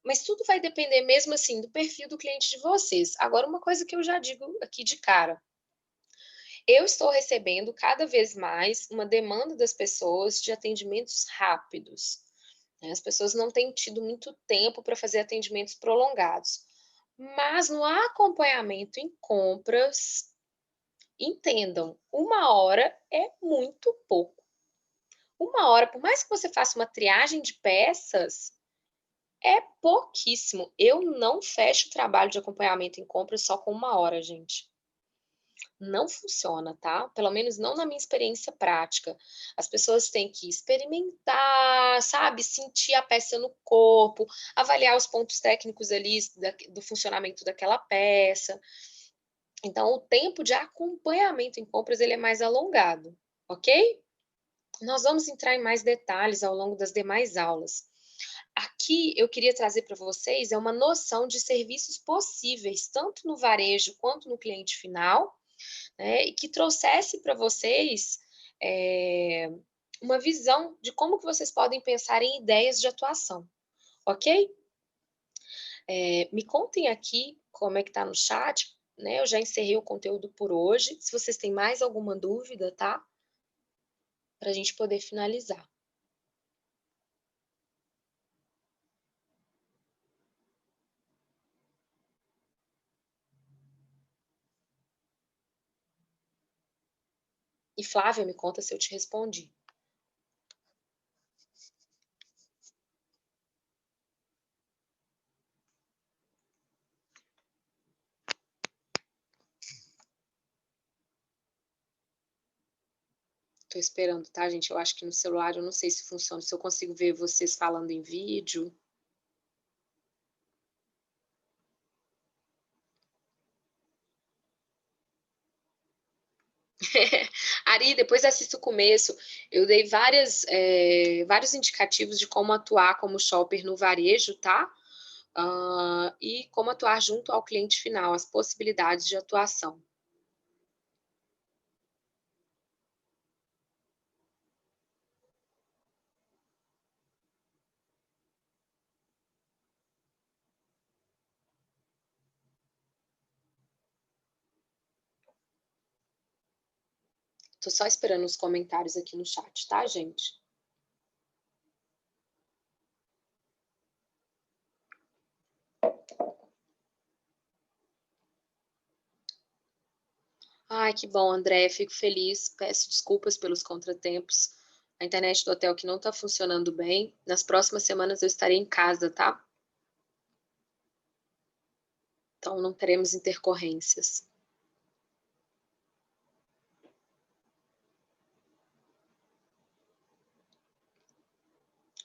Mas tudo vai depender mesmo assim do perfil do cliente de vocês. Agora, uma coisa que eu já digo aqui de cara. Eu estou recebendo cada vez mais uma demanda das pessoas de atendimentos rápidos, né? As pessoas não têm tido muito tempo para fazer atendimentos prolongados. Mas no acompanhamento em compras, entendam, 1 hora é muito pouco. 1 hora, por mais que você faça uma triagem de peças, é pouquíssimo. Eu não fecho o trabalho de acompanhamento em compras só com 1 hora, gente. Não funciona, tá? Pelo menos não na minha experiência prática. As pessoas têm que experimentar, sabe? Sentir a peça no corpo, avaliar os pontos técnicos ali do funcionamento daquela peça. Então, o tempo de acompanhamento em compras ele é mais alongado, ok? Nós vamos entrar em mais detalhes ao longo das demais aulas. Aqui eu queria trazer para vocês uma noção de serviços possíveis, tanto no varejo quanto no cliente final, né, e que trouxesse para vocês uma visão de como que vocês podem pensar em ideias de atuação, ok? Me contem aqui como é que está no chat, né? Eu já encerrei o conteúdo por hoje. Se vocês têm mais alguma dúvida, tá? Para a gente poder finalizar. E Flávia, me conta se eu te respondi. Tô esperando, tá, gente? Eu acho que no celular eu não sei se funciona, se eu consigo ver vocês falando em vídeo. Ari, depois assista o começo. Eu dei vários indicativos de como atuar como shopper no varejo, tá? E como atuar junto ao cliente final, as possibilidades de atuação. Tô só esperando os comentários aqui no chat, tá, gente? Ai, que bom, André, fico feliz. Peço desculpas pelos contratempos. A internet do hotel que não está funcionando bem. Nas próximas semanas eu estarei em casa, tá? Então não teremos intercorrências.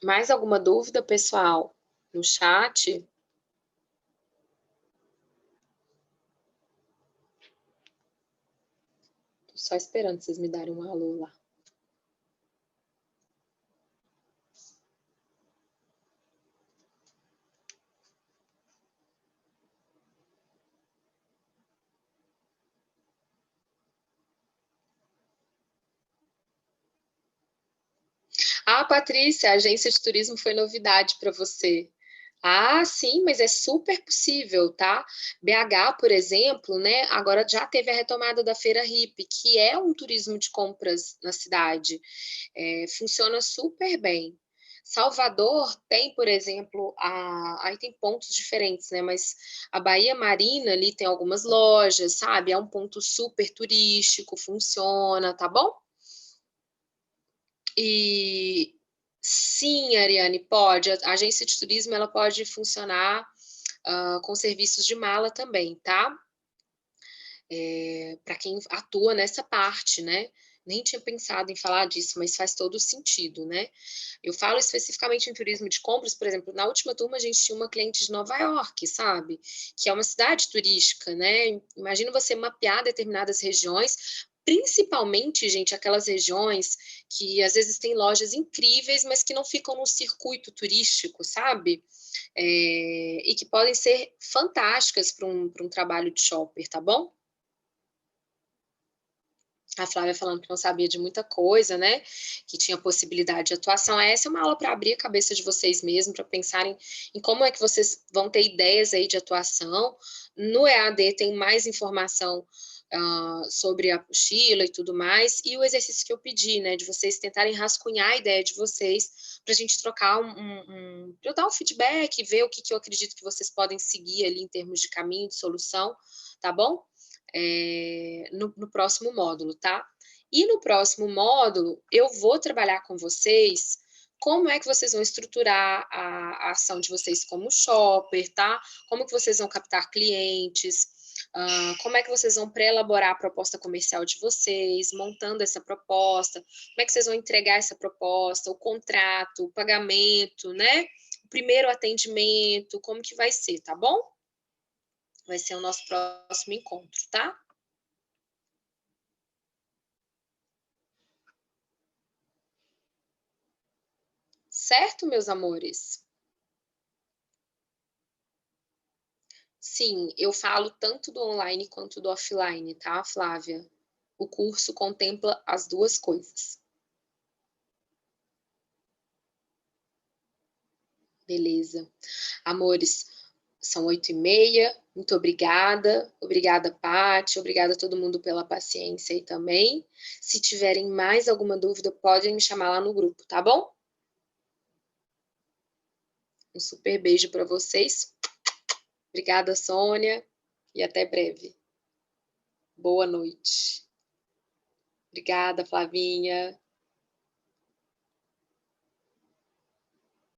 Mais alguma dúvida, pessoal, no chat? Tô só esperando vocês me darem um alô lá. Ah, Patrícia, a agência de turismo foi novidade para você. Ah, sim, mas é super possível, tá? BH, por exemplo, né, agora já teve a retomada da Feira Hippie, que é um turismo de compras na cidade. Funciona super bem. Salvador tem, por exemplo, aí tem pontos diferentes, né? Mas a Baía Marina ali tem algumas lojas, sabe? É um ponto super turístico, funciona, tá bom? E sim, Ariane, pode. A agência de turismo ela pode funcionar com serviços de mala também, tá? Para quem atua nessa parte, né? Nem tinha pensado em falar disso, mas faz todo sentido, né? Eu falo especificamente em turismo de compras, por exemplo, na última turma a gente tinha uma cliente de Nova York, sabe? Que é uma cidade turística, né? Imagina você mapear determinadas regiões, principalmente, gente, aquelas regiões que às vezes têm lojas incríveis, mas que não ficam no circuito turístico, sabe? E que podem ser fantásticas para um trabalho de shopper, tá bom? A Flávia falando que não sabia de muita coisa, né? Que tinha possibilidade de atuação. Essa é uma aula para abrir a cabeça de vocês mesmo, para pensarem em como é que vocês vão ter ideias aí de atuação. No EAD tem mais informação sobre a apostila e tudo mais, e o exercício que eu pedi, né? De vocês tentarem rascunhar a ideia de vocês, para a gente trocar para eu dar um feedback, ver o que eu acredito que vocês podem seguir ali em termos de caminho, de solução, tá bom? No próximo módulo, tá? E no próximo módulo, eu vou trabalhar com vocês como é que vocês vão estruturar a ação de vocês como shopper, tá? Como que vocês vão captar clientes, como é que vocês vão pré-elaborar a proposta comercial de vocês, montando essa proposta, como é que vocês vão entregar essa proposta, o contrato, o pagamento, né? O primeiro atendimento, como que vai ser, tá bom? Vai ser o nosso próximo encontro, tá? Certo, meus amores? Sim, eu falo tanto do online quanto do offline, tá, Flávia? O curso contempla as duas coisas. Beleza. Amores, são 8h30. Muito obrigada. Obrigada, Paty. Obrigada a todo mundo pela paciência aí também. Se tiverem mais alguma dúvida, podem me chamar lá no grupo, tá bom? Um super beijo para vocês. Obrigada, Sônia. E até breve. Boa noite. Obrigada, Flavinha.